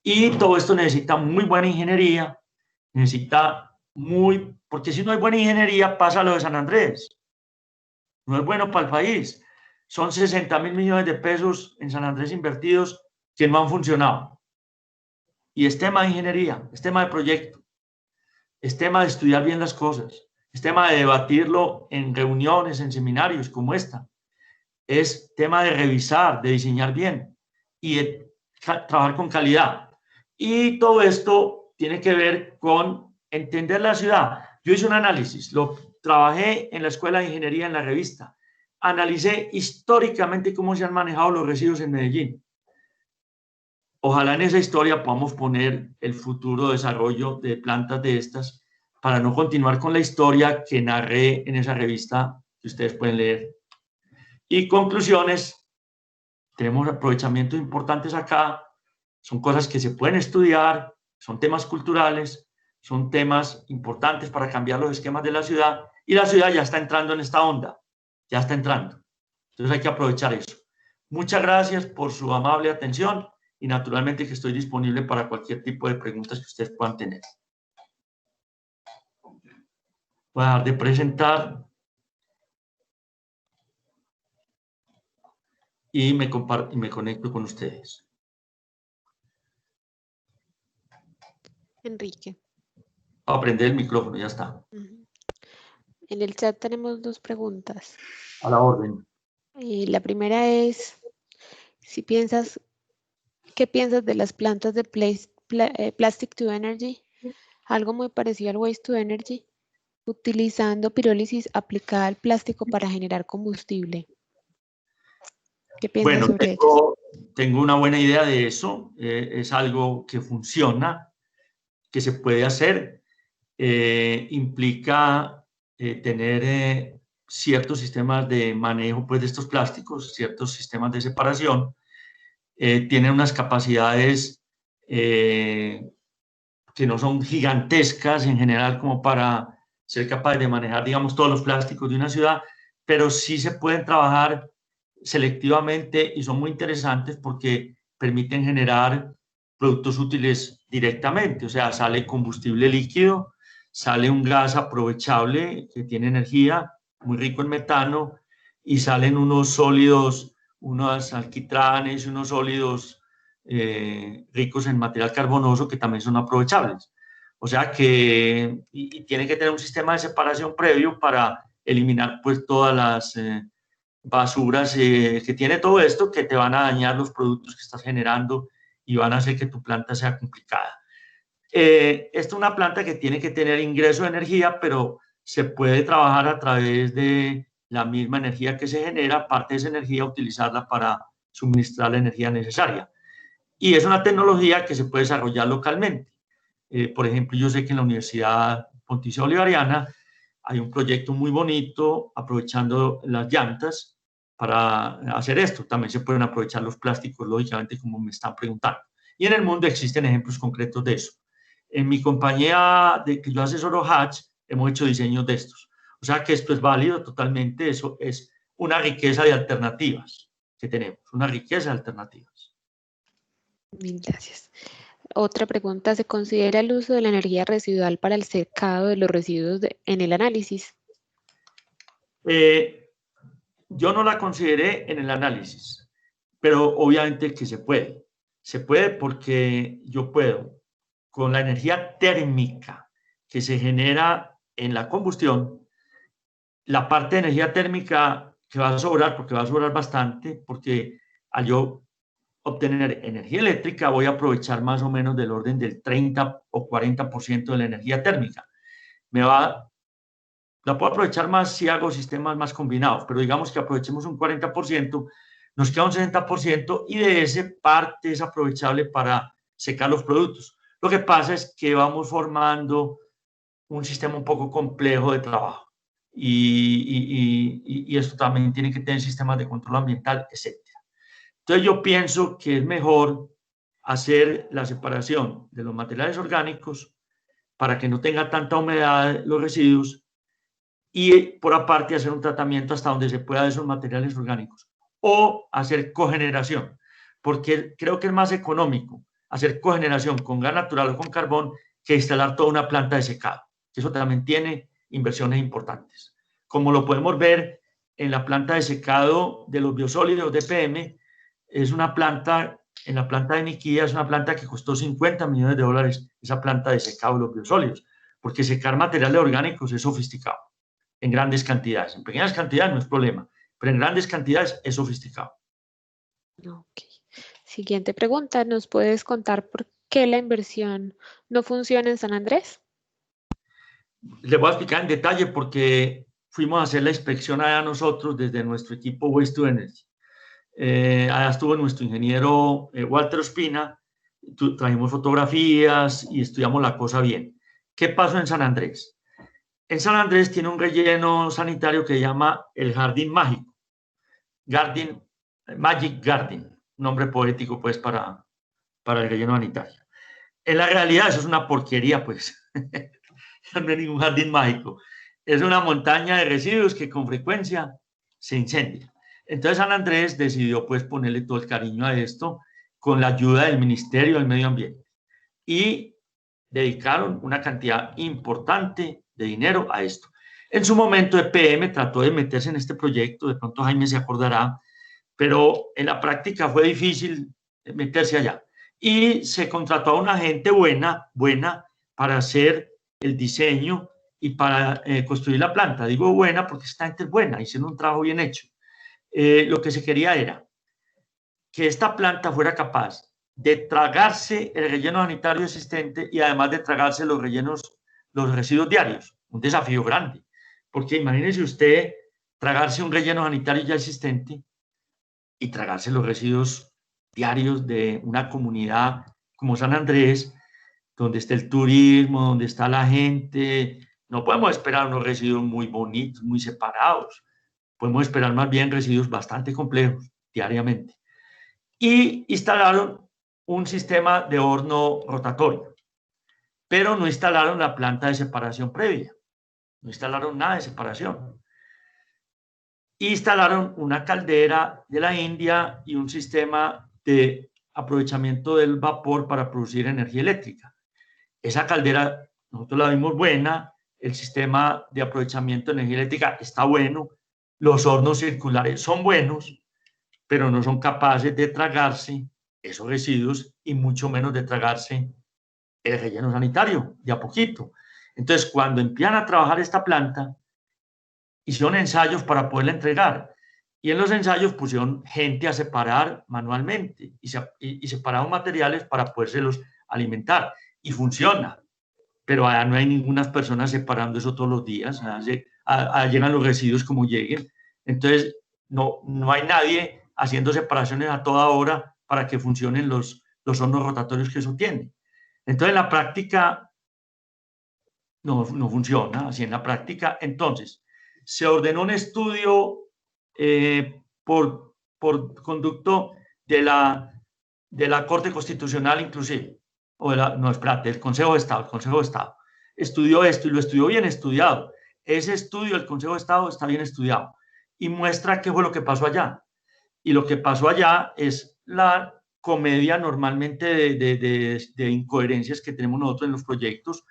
Y todo esto necesita muy buena ingeniería, porque si no hay buena ingeniería pasa lo de San Andrés. No es bueno para el país. Son 60.000 millones de pesos en San Andrés invertidos que no han funcionado. Y es tema de ingeniería, es tema de proyecto, es tema de estudiar bien las cosas, es tema de debatirlo en reuniones, en seminarios como esta. Es tema de revisar, de diseñar bien y de trabajar con calidad. Y todo esto tiene que ver con entender la ciudad. Yo hice un análisis, lo trabajé en la Escuela de Ingeniería en la revista. Analicé históricamente cómo se han manejado los residuos en Medellín. Ojalá en esa historia podamos poner el futuro desarrollo de plantas de estas para no continuar con la historia que narré en esa revista que ustedes pueden leer. Y conclusiones, tenemos aprovechamientos importantes acá, son cosas que se pueden estudiar, son temas culturales, son temas importantes para cambiar los esquemas de la ciudad y la ciudad ya está entrando en esta onda, ya está entrando. Entonces hay que aprovechar eso. Muchas gracias por su amable atención y naturalmente que estoy disponible para cualquier tipo de preguntas que ustedes puedan tener. Voy a dejar de presentar y me conecto con ustedes. Enrique. A prender el micrófono, ya está. En el chat tenemos 2 preguntas. A la orden. La primera es, ¿qué piensas de las plantas de Plastic to Energy? Algo muy parecido al Waste to Energy, utilizando pirólisis aplicada al plástico para generar combustible. ¿Qué piensas Bueno, sobre ello? tengo una buena idea de eso. Es algo que funciona, que se puede hacer. Implica tener ciertos sistemas de manejo pues, de estos plásticos, ciertos sistemas de separación. Tienen unas capacidades que no son gigantescas en general como para ser capaz de manejar, digamos, todos los plásticos de una ciudad, pero sí se pueden trabajar selectivamente y son muy interesantes porque permiten generar productos útiles directamente, o sea, sale combustible líquido, sale un gas aprovechable que tiene energía, muy rico en metano, y salen unos sólidos, unos alquitranes, unos sólidos ricos en material carbonoso que también son aprovechables. O sea que y tiene que tener un sistema de separación previo para eliminar pues todas las basuras que tiene todo esto que te van a dañar los productos que estás generando y van a hacer que tu planta sea complicada. Esta es una planta que tiene que tener ingreso de energía, pero se puede trabajar a través de la misma energía que se genera, parte de esa energía, utilizarla para suministrar la energía necesaria. Y es una tecnología que se puede desarrollar localmente. Por ejemplo, yo sé que en la Universidad Pontificia Bolivariana hay un proyecto muy bonito aprovechando las llantas para hacer esto. También se pueden aprovechar los plásticos, lógicamente, como me están preguntando. Y en el mundo existen ejemplos concretos de eso. En mi compañía que yo asesoro, Hatch, hemos hecho diseños de estos. O sea que esto es válido totalmente. Eso es una riqueza de alternativas que tenemos, una riqueza de alternativas. Mil gracias. Otra pregunta, ¿se considera el uso de la energía residual para el secado de los residuos en el análisis? Yo no la consideré en el análisis, pero obviamente que se puede. Se puede porque yo puedo, con la energía térmica que se genera en la combustión, la parte de energía térmica que va a sobrar, porque va a sobrar bastante, porque al yo obtener energía eléctrica voy a aprovechar más o menos del orden del 30 o 40% de la energía térmica. La puedo aprovechar más si hago sistemas más combinados, pero digamos que aprovechemos un 40%, nos queda un 60% y de ese parte es aprovechable para secar los productos. Lo que pasa es que vamos formando un sistema un poco complejo de trabajo y esto también tiene que tener sistemas de control ambiental, etc. Entonces yo pienso que es mejor hacer la separación de los materiales orgánicos para que no tenga tanta humedad los residuos y por aparte hacer un tratamiento hasta donde se pueda de esos materiales orgánicos o hacer cogeneración, porque creo que es más económico hacer cogeneración con gas natural o con carbón que instalar toda una planta de secado. Eso también tiene inversiones importantes. Como lo podemos ver en la planta de secado de los biosólidos de PM, es una planta, en la planta de Niquía, es una planta que costó $50 millones, esa planta de secado de los biosólidos, porque secar materiales orgánicos es sofisticado en grandes cantidades. En pequeñas cantidades no es problema, pero en grandes cantidades es sofisticado. Ok. Siguiente pregunta, ¿nos puedes contar por qué la inversión no funciona en San Andrés? Le voy a explicar en detalle porque fuimos a hacer la inspección allá nosotros desde nuestro equipo Waste to Energy. Allá estuvo nuestro ingeniero Walter Ospina, trajimos fotografías y estudiamos la cosa bien. ¿Qué pasó en San Andrés? En San Andrés tiene un relleno sanitario que se llama el Jardín Mágico, Magic Garden, nombre poético pues para el relleno sanitario. En la realidad eso es una porquería pues, no es ningún jardín mágico, es una montaña de residuos que con frecuencia se incendia. Entonces San Andrés decidió pues ponerle todo el cariño a esto con la ayuda del Ministerio del Medio Ambiente y dedicaron una cantidad importante de dinero a esto. En su momento EPM trató de meterse en este proyecto, de pronto Jaime se acordará, pero en la práctica fue difícil meterse allá. Y se contrató a una gente buena para hacer el diseño y para construir la planta. Digo buena porque esta gente es buena, hicieron un trabajo bien hecho. lo que se quería era que esta planta fuera capaz de tragarse el relleno sanitario existente y además de tragarse los residuos diarios. Un desafío grande, porque imagínese usted tragarse un relleno sanitario ya existente y tragarse los residuos diarios de una comunidad como San Andrés, donde está el turismo, donde está la gente. No podemos esperar unos residuos muy bonitos, muy separados. Podemos esperar más bien residuos bastante complejos diariamente. Y instalaron un sistema de horno rotatorio, pero no instalaron la planta de separación previa. No instalaron nada de separación. Instalaron una caldera de la India y un sistema de aprovechamiento del vapor para producir energía eléctrica. Esa caldera nosotros la vimos buena, el sistema de aprovechamiento de energía eléctrica está bueno, los hornos circulares son buenos, pero no son capaces de tragarse esos residuos y mucho menos de tragarse el relleno sanitario, de a poquito. Entonces, cuando empiezan a trabajar esta planta, hicieron ensayos para poderla entregar. Y en los ensayos pusieron gente a separar manualmente y separaron materiales para podérselos alimentar. Y funciona. Pero allá no hay ninguna persona separando eso todos los días. Allá llegan los residuos como lleguen. Entonces, no hay nadie haciendo separaciones a toda hora para que funcionen los hornos rotatorios que eso tiene. Entonces, en la práctica no funciona así en la práctica. Entonces, se ordenó un estudio por conducto de la Corte Constitucional inclusive, el Consejo de Estado. El Consejo de Estado estudió esto y lo estudió bien estudiado. Ese estudio del Consejo de Estado está bien estudiado y muestra qué fue lo que pasó allá. Y lo que pasó allá es la comedia normalmente de incoherencias que tenemos nosotros en los proyectos,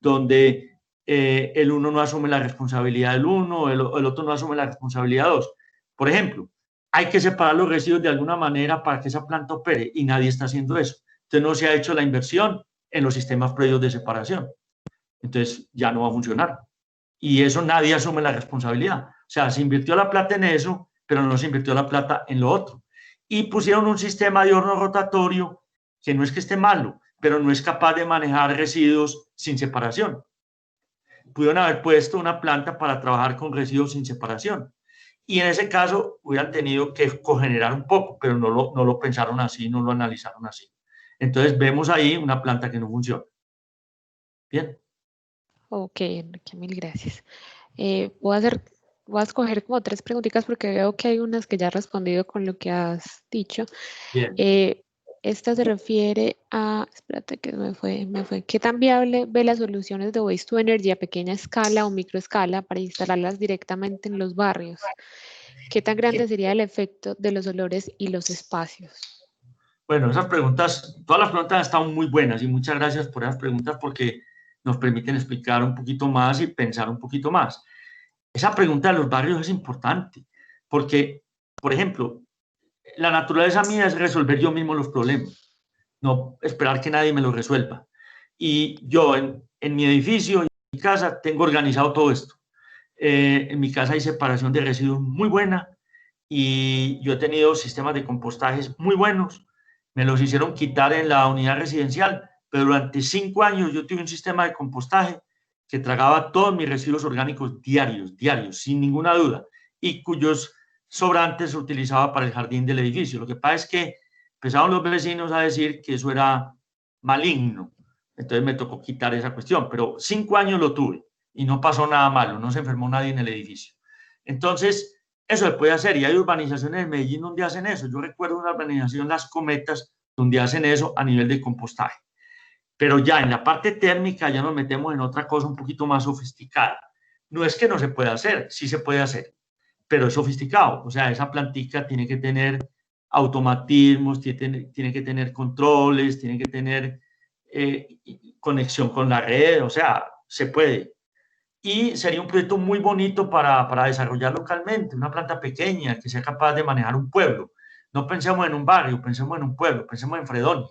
donde el uno no asume la responsabilidad del uno, el otro no asume la responsabilidad de dos. Por ejemplo, hay que separar los residuos de alguna manera para que esa planta opere y nadie está haciendo eso. Entonces no se ha hecho la inversión en los sistemas previos de separación. Entonces ya no va a funcionar. Y eso nadie asume la responsabilidad. O sea, se invirtió la plata en eso, pero no se invirtió la plata en lo otro. Y pusieron un sistema de horno rotatorio que no es que esté malo, pero no es capaz de manejar residuos sin separación. Pudieron haber puesto una planta para trabajar con residuos sin separación. Y en ese caso hubieran tenido que cogenerar un poco, pero no lo pensaron así, no lo analizaron así. Entonces vemos ahí una planta que no funciona. Bien. Ok, Enrique, mil gracias. Voy a escoger como 3 preguntitas porque veo que hay unas que ya has respondido con lo que has dicho. Bien. Esta se refiere a, espérate que me fue. ¿Qué tan viable ve las soluciones de Waste to Energy a pequeña escala o microescala para instalarlas directamente en los barrios? ¿Qué tan grande sería el efecto de los olores y los espacios? Bueno, esas preguntas, todas las preguntas están muy buenas y muchas gracias por esas preguntas porque nos permiten explicar un poquito más y pensar un poquito más. Esa pregunta de los barrios es importante porque, por ejemplo, la naturaleza mía es resolver yo mismo los problemas, no esperar que nadie me los resuelva. Y yo en mi edificio, en mi casa, tengo organizado todo esto. En mi casa hay separación de residuos muy buena y yo he tenido sistemas de compostajes muy buenos. Me los hicieron quitar en la unidad residencial, pero durante 5 años yo tuve un sistema de compostaje que tragaba todos mis residuos orgánicos diarios, sin ninguna duda, y cuyos sobrantes se utilizaba para el jardín del edificio. Lo que pasa es que empezaron los vecinos a decir que eso era maligno, entonces me tocó quitar esa cuestión, pero 5 años lo tuve y no pasó nada malo, no se enfermó nadie en el edificio. Entonces, eso se puede hacer y hay urbanizaciones en Medellín donde hacen eso. Yo recuerdo una urbanización, Las Cometas, donde hacen eso a nivel de compostaje. Pero ya en la parte térmica ya nos metemos en otra cosa un poquito más sofisticada. No es que no se pueda hacer, sí se puede hacer, pero es sofisticado. O sea, esa plantica tiene que tener automatismos, tiene que tener controles, tiene que tener conexión con la red, o sea, se puede. Y sería un proyecto muy bonito para desarrollar localmente, una planta pequeña que sea capaz de manejar un pueblo. No pensemos en un barrio, pensemos en un pueblo, pensemos en Fredonia.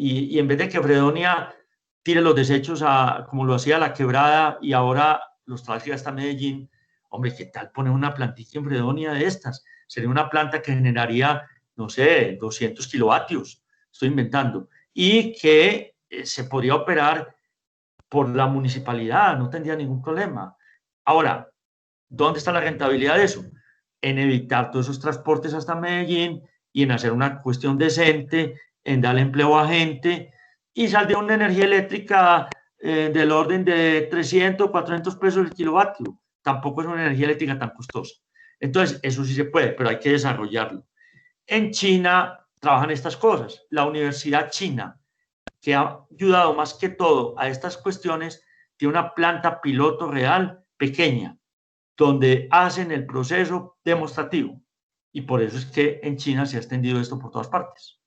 Y en vez de que Fredonia tire los desechos como lo hacía La Quebrada y ahora los traje hasta Medellín, Hombre, ¿qué tal poner una plantilla en Fredonia de estas? Sería una planta que generaría, no sé, 200 kilovatios, estoy inventando, y que se podría operar por la municipalidad, no tendría ningún problema. Ahora, ¿dónde está la rentabilidad de eso? En evitar todos esos transportes hasta Medellín y en hacer una cuestión decente, en darle empleo a gente y saldría una energía eléctrica del orden de 300, 400 pesos el kilovatio. Tampoco es una energía eléctrica tan costosa. Entonces, eso sí se puede, pero hay que desarrollarlo. En China trabajan estas cosas. La Universidad China, que ha ayudado más que todo a estas cuestiones, tiene una planta piloto real pequeña, donde hacen el proceso demostrativo. Y por eso es que en China se ha extendido esto por todas partes.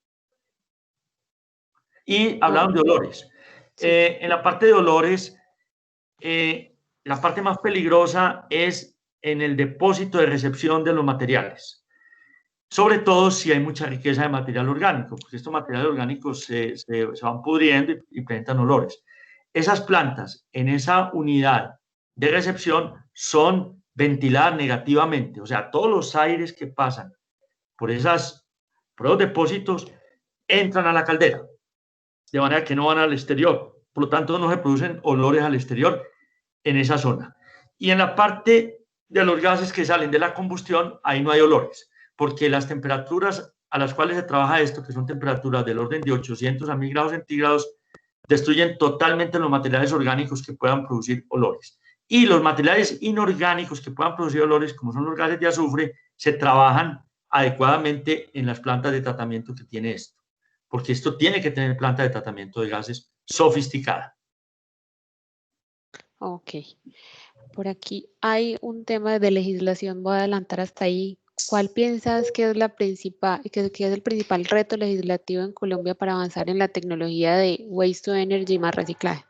Y hablaron de olores. En la parte de olores, la parte más peligrosa es en el depósito de recepción de los materiales. Sobre todo si hay mucha riqueza de material orgánico, porque estos materiales orgánicos se van pudriendo y presentan olores. Esas plantas en esa unidad de recepción son ventiladas negativamente, o sea, todos los aires que pasan por los depósitos entran a la caldera, de manera que no van al exterior, por lo tanto no se producen olores al exterior en esa zona. Y en la parte de los gases que salen de la combustión, ahí no hay olores, porque las temperaturas a las cuales se trabaja esto, que son temperaturas del orden de 800 a 1000 grados centígrados, destruyen totalmente los materiales orgánicos que puedan producir olores. Y los materiales inorgánicos que puedan producir olores, como son los gases de azufre, se trabajan adecuadamente en las plantas de tratamiento que tiene esto, porque esto tiene que tener planta de tratamiento de gases sofisticada. Ok. Por aquí hay un tema de legislación, voy a adelantar hasta ahí. ¿Cuál piensas que es que es el principal reto legislativo en Colombia para avanzar en la tecnología de Waste to Energy más reciclaje?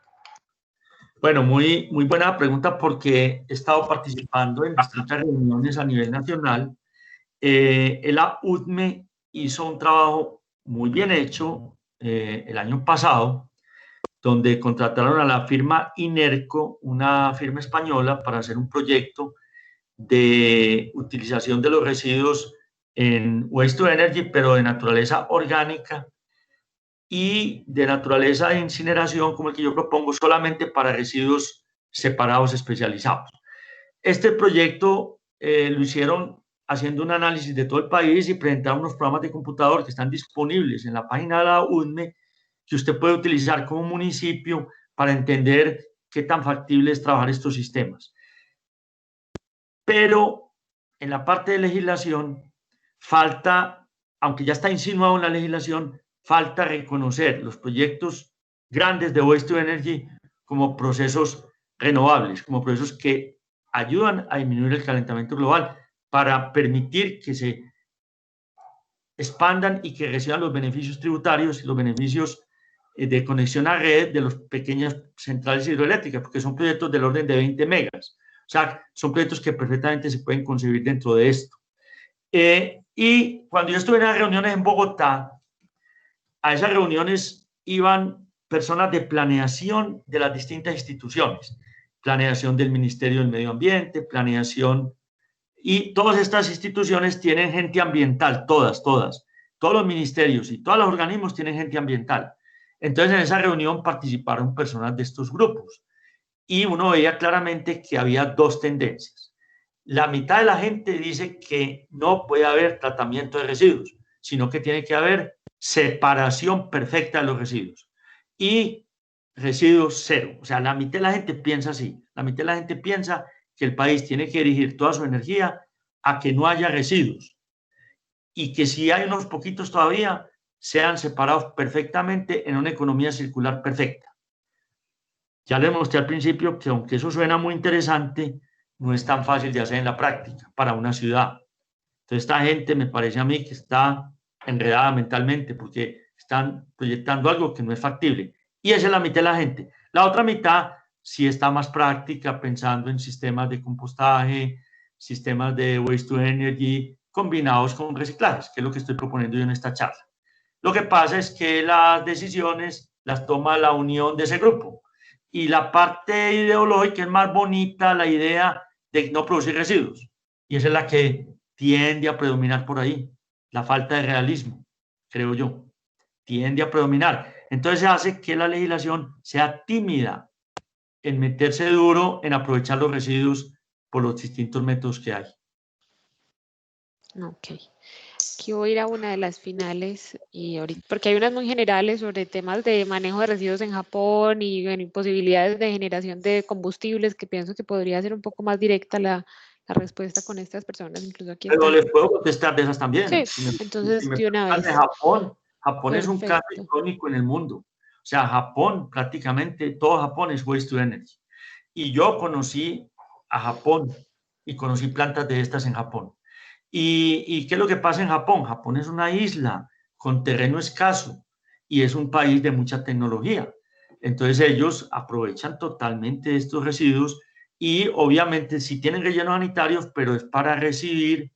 Bueno, muy buena pregunta porque he estado participando en distintas reuniones a nivel nacional. La UTME hizo un trabajo muy bien hecho el año pasado, donde contrataron a la firma Inerco, una firma española, para hacer un proyecto de utilización de los residuos en Waste to Energy, pero de naturaleza orgánica y de naturaleza de incineración, como el que yo propongo, solamente para residuos separados especializados. Este proyecto lo hicieron haciendo un análisis de todo el país y presentaron unos programas de computador que están disponibles en la página de la UNME, que usted puede utilizar como municipio para entender qué tan factible es trabajar estos sistemas. Pero en la parte de legislación falta, aunque ya está insinuado en la legislación, falta reconocer los proyectos grandes de Waste to Energy como procesos renovables, como procesos que ayudan a disminuir el calentamiento global para permitir que se expandan y que reciban los beneficios tributarios y los beneficios de conexión a red de las pequeñas centrales hidroeléctricas, porque son proyectos del orden de 20 megas. O sea, son proyectos que perfectamente se pueden concebir dentro de esto. Y cuando yo estuve en las reuniones en Bogotá, a esas reuniones iban personas de planeación de las distintas instituciones, planeación del Ministerio del Medio Ambiente, planeación, y todas estas instituciones tienen gente ambiental, todos los ministerios y todos los organismos tienen gente ambiental. Entonces, en esa reunión participaron personas de estos grupos y uno veía claramente que había dos tendencias. La mitad de la gente dice que no puede haber tratamiento de residuos, sino que tiene que haber separación perfecta de los residuos y residuos cero. O sea, la mitad de la gente piensa así. La mitad de la gente piensa que el país tiene que dirigir toda su energía a que no haya residuos y que si hay unos poquitos todavía, sean separados perfectamente en una economía circular perfecta. Ya les mostré al principio que aunque eso suena muy interesante, no es tan fácil de hacer en la práctica para una ciudad. Entonces esta gente me parece a mí que está enredada mentalmente porque están proyectando algo que no es factible. Y esa es la mitad de la gente. La otra mitad sí está más práctica, pensando en sistemas de compostaje, sistemas de waste to energy combinados con reciclajes, que es lo que estoy proponiendo yo en esta charla. Lo que pasa es que las decisiones las toma la unión de ese grupo. Y la parte ideológica es más bonita, la idea de no producir residuos. Y esa es la que tiende a predominar por ahí, la falta de realismo, creo yo, tiende a predominar. Entonces hace que la legislación sea tímida en meterse duro en aprovechar los residuos por los distintos métodos que hay. Ok. Aquí voy a ir a una de las finales, y ahorita, porque hay unas muy generales sobre temas de manejo de residuos en Japón y, bueno, y posibilidades de generación de combustibles, que pienso que podría ser un poco más directa la respuesta con estas personas, incluso aquí Pero están. les puedo contestar de esas también. Sí, entonces me de una preguntan vez. de Japón, Japón es un caso Perfecto. icónico en el mundo. O sea, Japón, prácticamente todo Japón es waste to energy. Y yo conocí a Japón y conocí plantas de estas en Japón. ¿Y qué es lo que pasa en Japón? Japón es una isla con terreno escaso y es un país de mucha tecnología. Entonces ellos aprovechan totalmente estos residuos y obviamente sí tienen rellenos sanitarios, pero es para recibir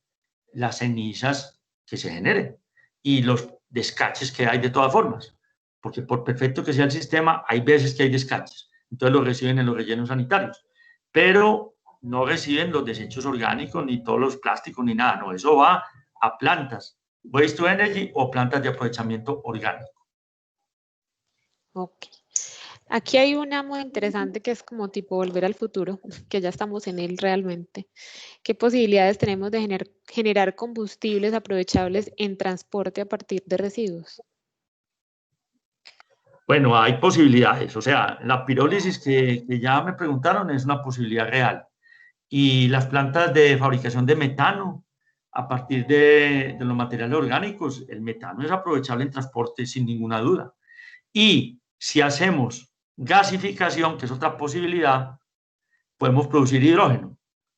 las cenizas que se generen y los descaches que hay de todas formas. Porque por perfecto que sea el sistema, hay veces que hay descaches. Entonces los reciben en los rellenos sanitarios. Pero no reciben los desechos orgánicos, ni todos los plásticos, ni nada. No, eso va a plantas, waste to energy o plantas de aprovechamiento orgánico. Ok. Aquí hay una muy interesante que es como tipo volver al futuro, que ya estamos en él realmente. ¿Qué posibilidades tenemos de generar combustibles aprovechables en transporte a partir de residuos? Bueno, hay posibilidades. O sea, la pirólisis que ya me preguntaron es una posibilidad real. Y las plantas de fabricación de metano, a partir de los materiales orgánicos, el metano es aprovechable en transporte sin ninguna duda. Y si hacemos gasificación, que es otra posibilidad, podemos producir hidrógeno,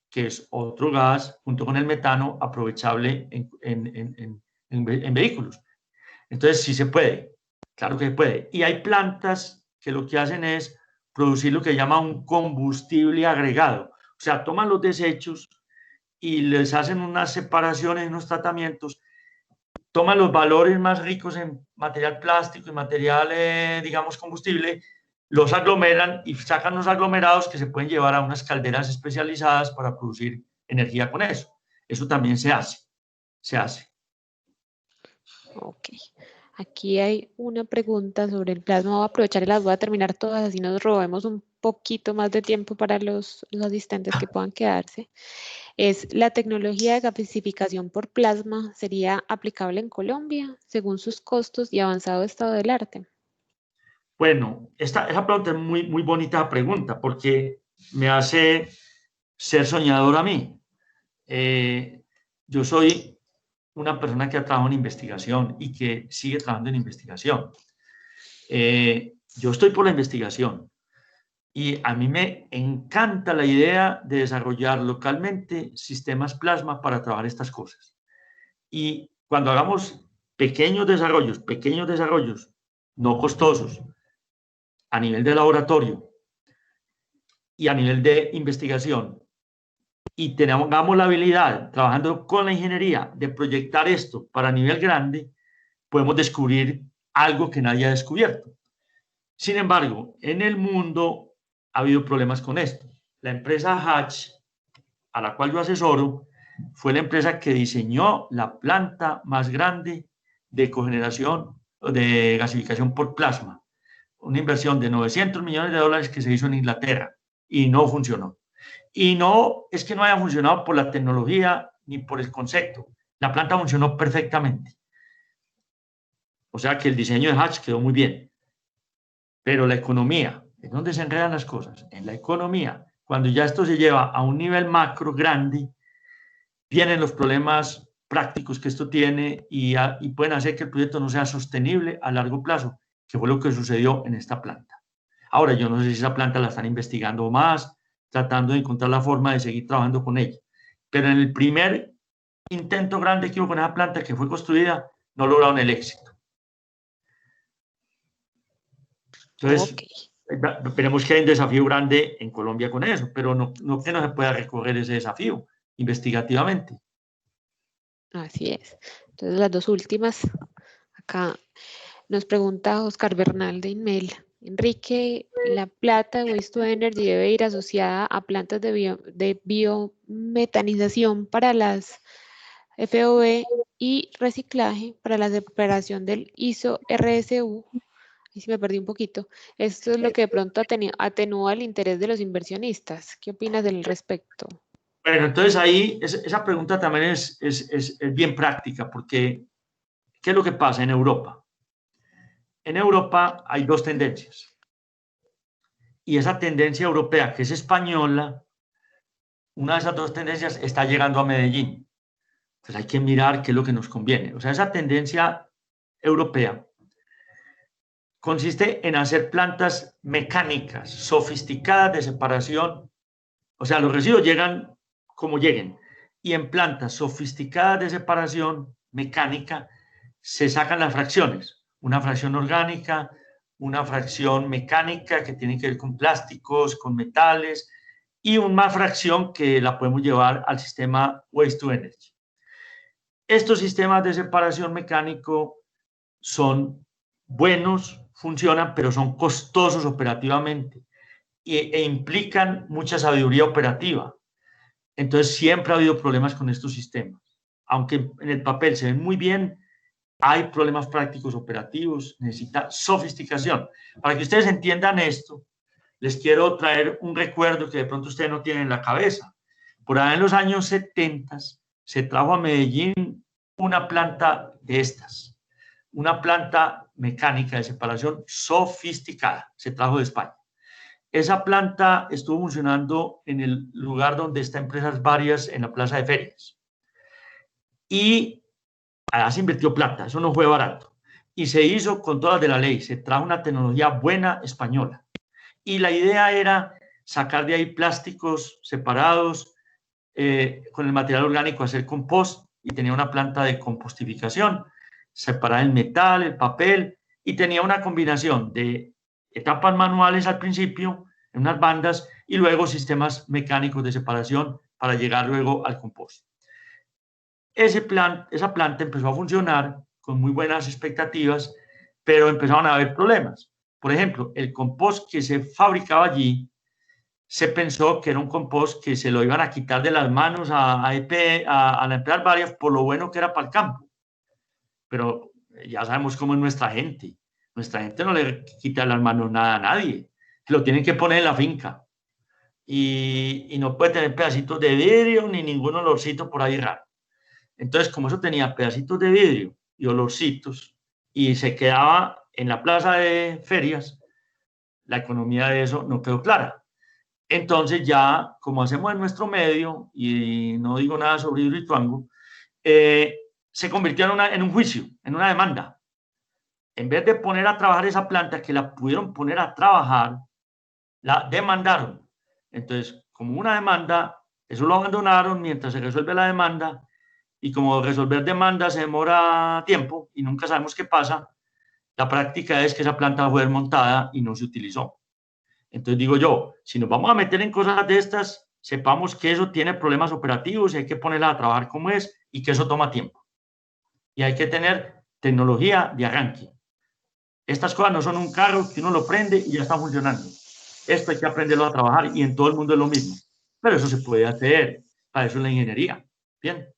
que es otro gas, junto con el metano, aprovechable en vehículos. Entonces, sí se puede, claro que se puede. Y hay plantas que lo que hacen es producir lo que llama un combustible agregado. O sea, toman los desechos y les hacen unas separaciones, unos tratamientos, toman los valores más ricos en material plástico y material, digamos, combustible, los aglomeran y sacan unos aglomerados que se pueden llevar a unas calderas especializadas para producir energía con eso. Eso también se hace, se hace. Ok. Aquí hay una pregunta sobre el plasma. Voy a aprovechar y las voy a terminar todas, así nos robemos un poquito más de tiempo para los asistentes que puedan quedarse. Es la tecnología de gasificación por plasma, ¿sería aplicable en Colombia según sus costos y avanzado estado del arte? Bueno, esa pregunta es muy, muy bonita pregunta porque me hace ser soñador a mí. Yo soy una persona que ha trabajado en investigación y que sigue trabajando en investigación. Yo estoy por la investigación y a mí me encanta la idea de desarrollar localmente sistemas plasma para trabajar estas cosas. Y cuando hagamos pequeños desarrollos no costosos, a nivel de laboratorio y a nivel de investigación, y tengamos la habilidad, trabajando con la ingeniería, de proyectar esto para nivel grande, podemos descubrir algo que nadie ha descubierto. Sin embargo, en el mundo ha habido problemas con esto. La empresa Hatch, a la cual yo asesoro, fue la empresa que diseñó la planta más grande de cogeneración, de gasificación por plasma. Una inversión de $900 millones que se hizo en Inglaterra y no funcionó. Y no es que no haya funcionado por la tecnología ni por el concepto. La planta funcionó perfectamente. O sea que el diseño de Hatch quedó muy bien. Pero la economía, ¿es donde se enredan las cosas? En la economía. Cuando ya esto se lleva a un nivel macro grande, vienen los problemas prácticos que esto tiene y pueden hacer que el proyecto no sea sostenible a largo plazo, que fue lo que sucedió en esta planta. Ahora, yo no sé si esa planta la están investigando más, tratando de encontrar la forma de seguir trabajando con ella. Pero en el primer intento grande que hubo con esa planta que fue construida, no lograron el éxito. Entonces, veremos que hay un desafío grande en Colombia con eso, pero no que no se pueda recorrer ese desafío investigativamente. Así es. Entonces, las dos últimas. Acá nos pregunta Oscar Bernal de Inmel. Enrique, la plata de Waste to Energy debe ir asociada a plantas de biometanización para las FOB y reciclaje para la separación del ISO-RSU. Ahí sí me perdí un poquito. Esto es lo que de pronto atenúa el interés de los inversionistas. ¿Qué opinas del respecto? Bueno, entonces ahí esa pregunta también es bien práctica, porque ¿qué es lo que pasa en Europa? En Europa hay dos tendencias. Y esa tendencia europea, que es española, una de esas dos tendencias está llegando a Medellín. Entonces hay que mirar qué es lo que nos conviene. O sea, esa tendencia europea consiste en hacer plantas mecánicas, sofisticadas de separación. O sea, los residuos llegan como lleguen. Y en plantas sofisticadas de separación mecánica se sacan las fracciones. Una fracción orgánica, una fracción mecánica que tiene que ver con plásticos, con metales, y una fracción que la podemos llevar al sistema Waste to Energy. Estos sistemas de separación mecánico son buenos, funcionan, pero son costosos operativamente e implican mucha sabiduría operativa. Entonces siempre ha habido problemas con estos sistemas. Aunque en el papel se ven muy bien, hay problemas prácticos operativos, necesita sofisticación. Para que ustedes entiendan esto, les quiero traer un recuerdo que de pronto ustedes no tienen en la cabeza. Por ahí en los años 70 se trajo a Medellín una planta de estas, una planta mecánica de separación sofisticada, se trajo de España. Esa planta estuvo funcionando en el lugar donde está empresas varias en la plaza de ferias. Y allá se invirtió plata, eso no fue barato. Y se hizo con todas de la ley, se trajo una tecnología buena española. Y la idea era sacar de ahí plásticos separados, con el material orgánico hacer compost, y tenía una planta de compostificación, separar el metal, el papel, y tenía una combinación de etapas manuales al principio, en unas bandas, y luego sistemas mecánicos de separación para llegar luego al compost. Esa planta empezó a funcionar con muy buenas expectativas, pero empezaron a haber problemas. Por ejemplo, el compost que se fabricaba allí, se pensó que era un compost que se lo iban a quitar de las manos a la empresa varias por lo bueno que era para el campo. Pero ya sabemos cómo es nuestra gente. Nuestra gente no le quita de las manos nada a nadie. Lo tienen que poner en la finca. Y no puede tener pedacitos de vidrio ni ningún olorcito por ahí raro. Entonces, como eso tenía pedacitos de vidrio y olorcitos y se quedaba en la plaza de ferias, la economía de eso no quedó clara. Entonces ya, como hacemos en nuestro medio, y no digo nada sobre Hidroituango, se convirtió en un juicio, en una demanda. En vez de poner a trabajar esa planta, que la pudieron poner a trabajar, la demandaron. Entonces, como una demanda, eso lo abandonaron mientras se resuelve la demanda, y como resolver demanda se demora tiempo y nunca sabemos qué pasa, la práctica es que esa planta fue desmontada y no se utilizó. Entonces digo yo, si nos vamos a meter en cosas de estas, sepamos que eso tiene problemas operativos y hay que ponerla a trabajar como es y que eso toma tiempo. Y hay que tener tecnología de arranque. Estas cosas no son un carro que uno lo prende y ya está funcionando. Esto hay que aprenderlo a trabajar y en todo el mundo es lo mismo. Pero eso se puede hacer, para eso es la ingeniería. Bien.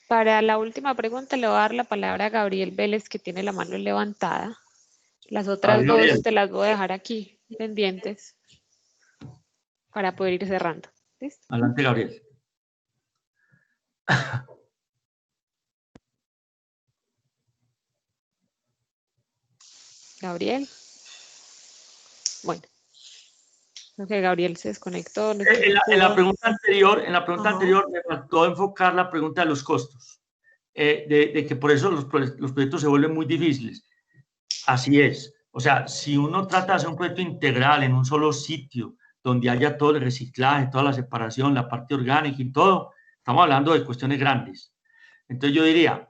Para la última pregunta le voy a dar la palabra a Gabriel Vélez, que tiene la mano levantada. Las otras dos te las voy a dejar aquí pendientes para poder ir cerrando. ¿Listo? Adelante, Gabriel. Gabriel. Bueno. Creo que Gabriel se desconectó. No en la pregunta anterior me faltó enfocar la pregunta de los costos. De que por eso los proyectos se vuelven muy difíciles. Así es. O sea, si uno trata de hacer un proyecto integral en un solo sitio, donde haya todo el reciclaje, toda la separación, la parte orgánica y todo, estamos hablando de cuestiones grandes. Entonces yo diría,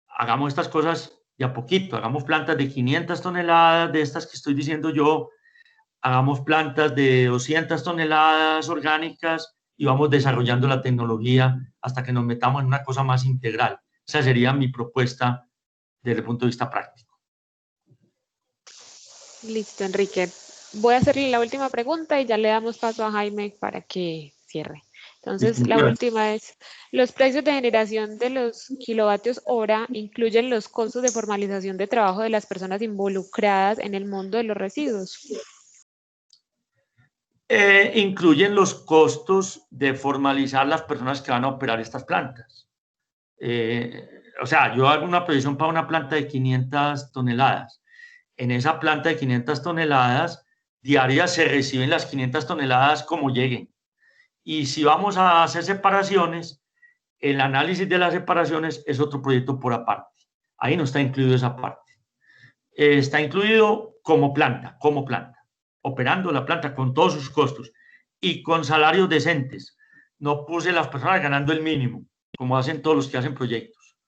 hagamos estas cosas de a poquito, hagamos plantas de 500 toneladas, de estas que estoy diciendo yo, hagamos plantas de 200 toneladas orgánicas y vamos desarrollando la tecnología hasta que nos metamos en una cosa más integral. Esa sería mi propuesta desde el punto de vista práctico. Listo, Enrique. Voy a hacerle la última pregunta y ya le damos paso a Jaime para que cierre. Entonces, la última es, ¿los precios de generación de los kilovatios hora incluyen los costos de formalización de trabajo de las personas involucradas en el mundo de los residuos? Incluyen los costos de formalizar las personas que van a operar estas plantas. O sea, yo hago una previsión para una planta de 500 toneladas. En esa planta de 500 toneladas diarias se reciben las 500 toneladas como lleguen. Y si vamos a hacer separaciones, el análisis de las separaciones es otro proyecto por aparte. Ahí no está incluido esa parte. Está incluido como planta, operando la planta con todos sus costos y con salarios decentes. No puse las personas ganando el mínimo, como hacen todos los que hacen proyectos.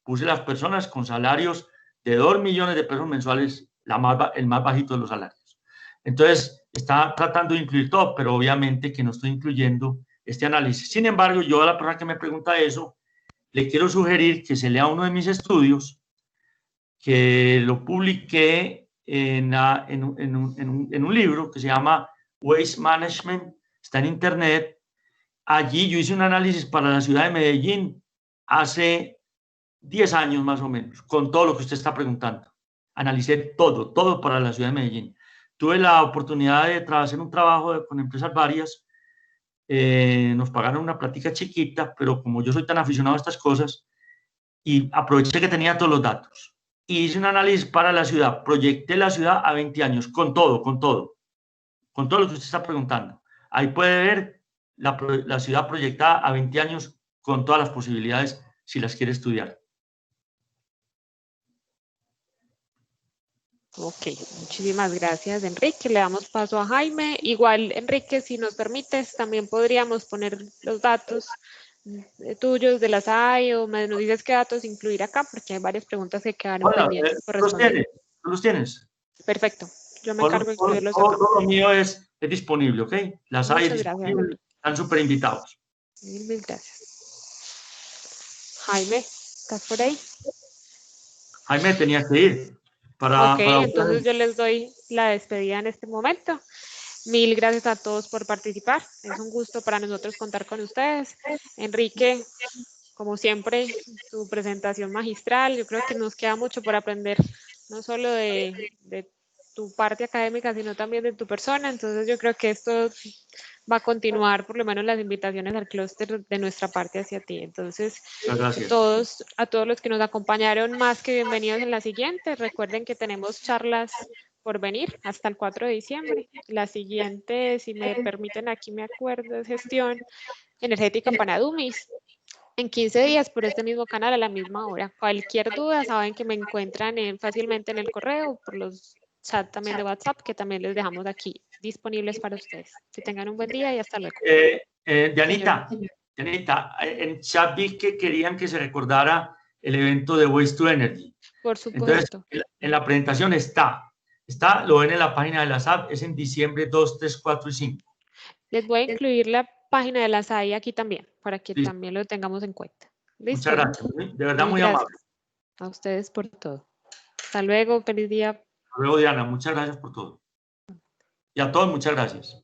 Puse las personas con salarios de 2 millones de pesos mensuales, el más bajito de los salarios. Entonces, está tratando de incluir todo, pero obviamente que no estoy incluyendo este análisis. Sin embargo, yo a la persona que me pregunta eso, le quiero sugerir que se lea uno de mis estudios, que lo publiqué en un libro que se llama Waste Management, está en internet. Allí yo hice un análisis para la ciudad de Medellín hace 10 años más o menos, con todo lo que usted está preguntando. Analicé todo para la ciudad de Medellín. Tuve la oportunidad de hacer un trabajo con empresas varias. Nos pagaron una plática chiquita, pero como yo soy tan aficionado a estas cosas, y aproveché que tenía todos los datos. Y hice un análisis para la ciudad. Proyecté la ciudad a 20 años, con todo lo que usted está preguntando. Ahí puede ver la ciudad proyectada a 20 años con todas las posibilidades si las quiere estudiar. Ok, muchísimas gracias, Enrique. Le damos paso a Jaime. Igual, Enrique, si nos permites, también podríamos poner los datos tuyos de la SAI o nos dices qué datos incluir acá, porque hay varias preguntas que quedaron pendientes por responder. ¿Los tienes? Perfecto. Yo me encargo de incluirlos acá. Todo lo mío es disponible, ¿ok? La SAI es disponible. Están súper invitados. Mil gracias. Jaime, ¿estás por ahí? Jaime tenía que ir. Entonces yo les doy la despedida en este momento. Mil gracias a todos por participar. Es un gusto para nosotros contar con ustedes. Enrique, como siempre, tu presentación magistral. Yo creo que nos queda mucho por aprender, no solo de tu parte académica, sino también de tu persona. Entonces yo creo que esto va a continuar, por lo menos las invitaciones al clúster de nuestra parte hacia ti. Entonces, a todos los que nos acompañaron, más que bienvenidos en la siguiente. Recuerden que tenemos charlas por venir hasta el 4 de diciembre. La siguiente, si me permiten, aquí me acuerdo, es gestión energética para Dummies. En 15 días por este mismo canal a la misma hora. Cualquier duda, saben que me encuentran fácilmente en el correo, por los chats también de WhatsApp, que también les dejamos aquí disponibles para ustedes. Que tengan un buen día y hasta luego. Dianita, en chat vi que querían que se recordara el evento de Waste to Energy. Por supuesto. Entonces, en la presentación lo ven en la página de la SAP, es en diciembre 2, 3, 4 y 5. Les voy a incluir la página de la SAI aquí también, para que también lo tengamos en cuenta. ¿Listo? Muchas gracias, de verdad muy amable. A ustedes por todo. Hasta luego, feliz día. Hasta luego, Diana, muchas gracias por todo. Y a todos, muchas gracias.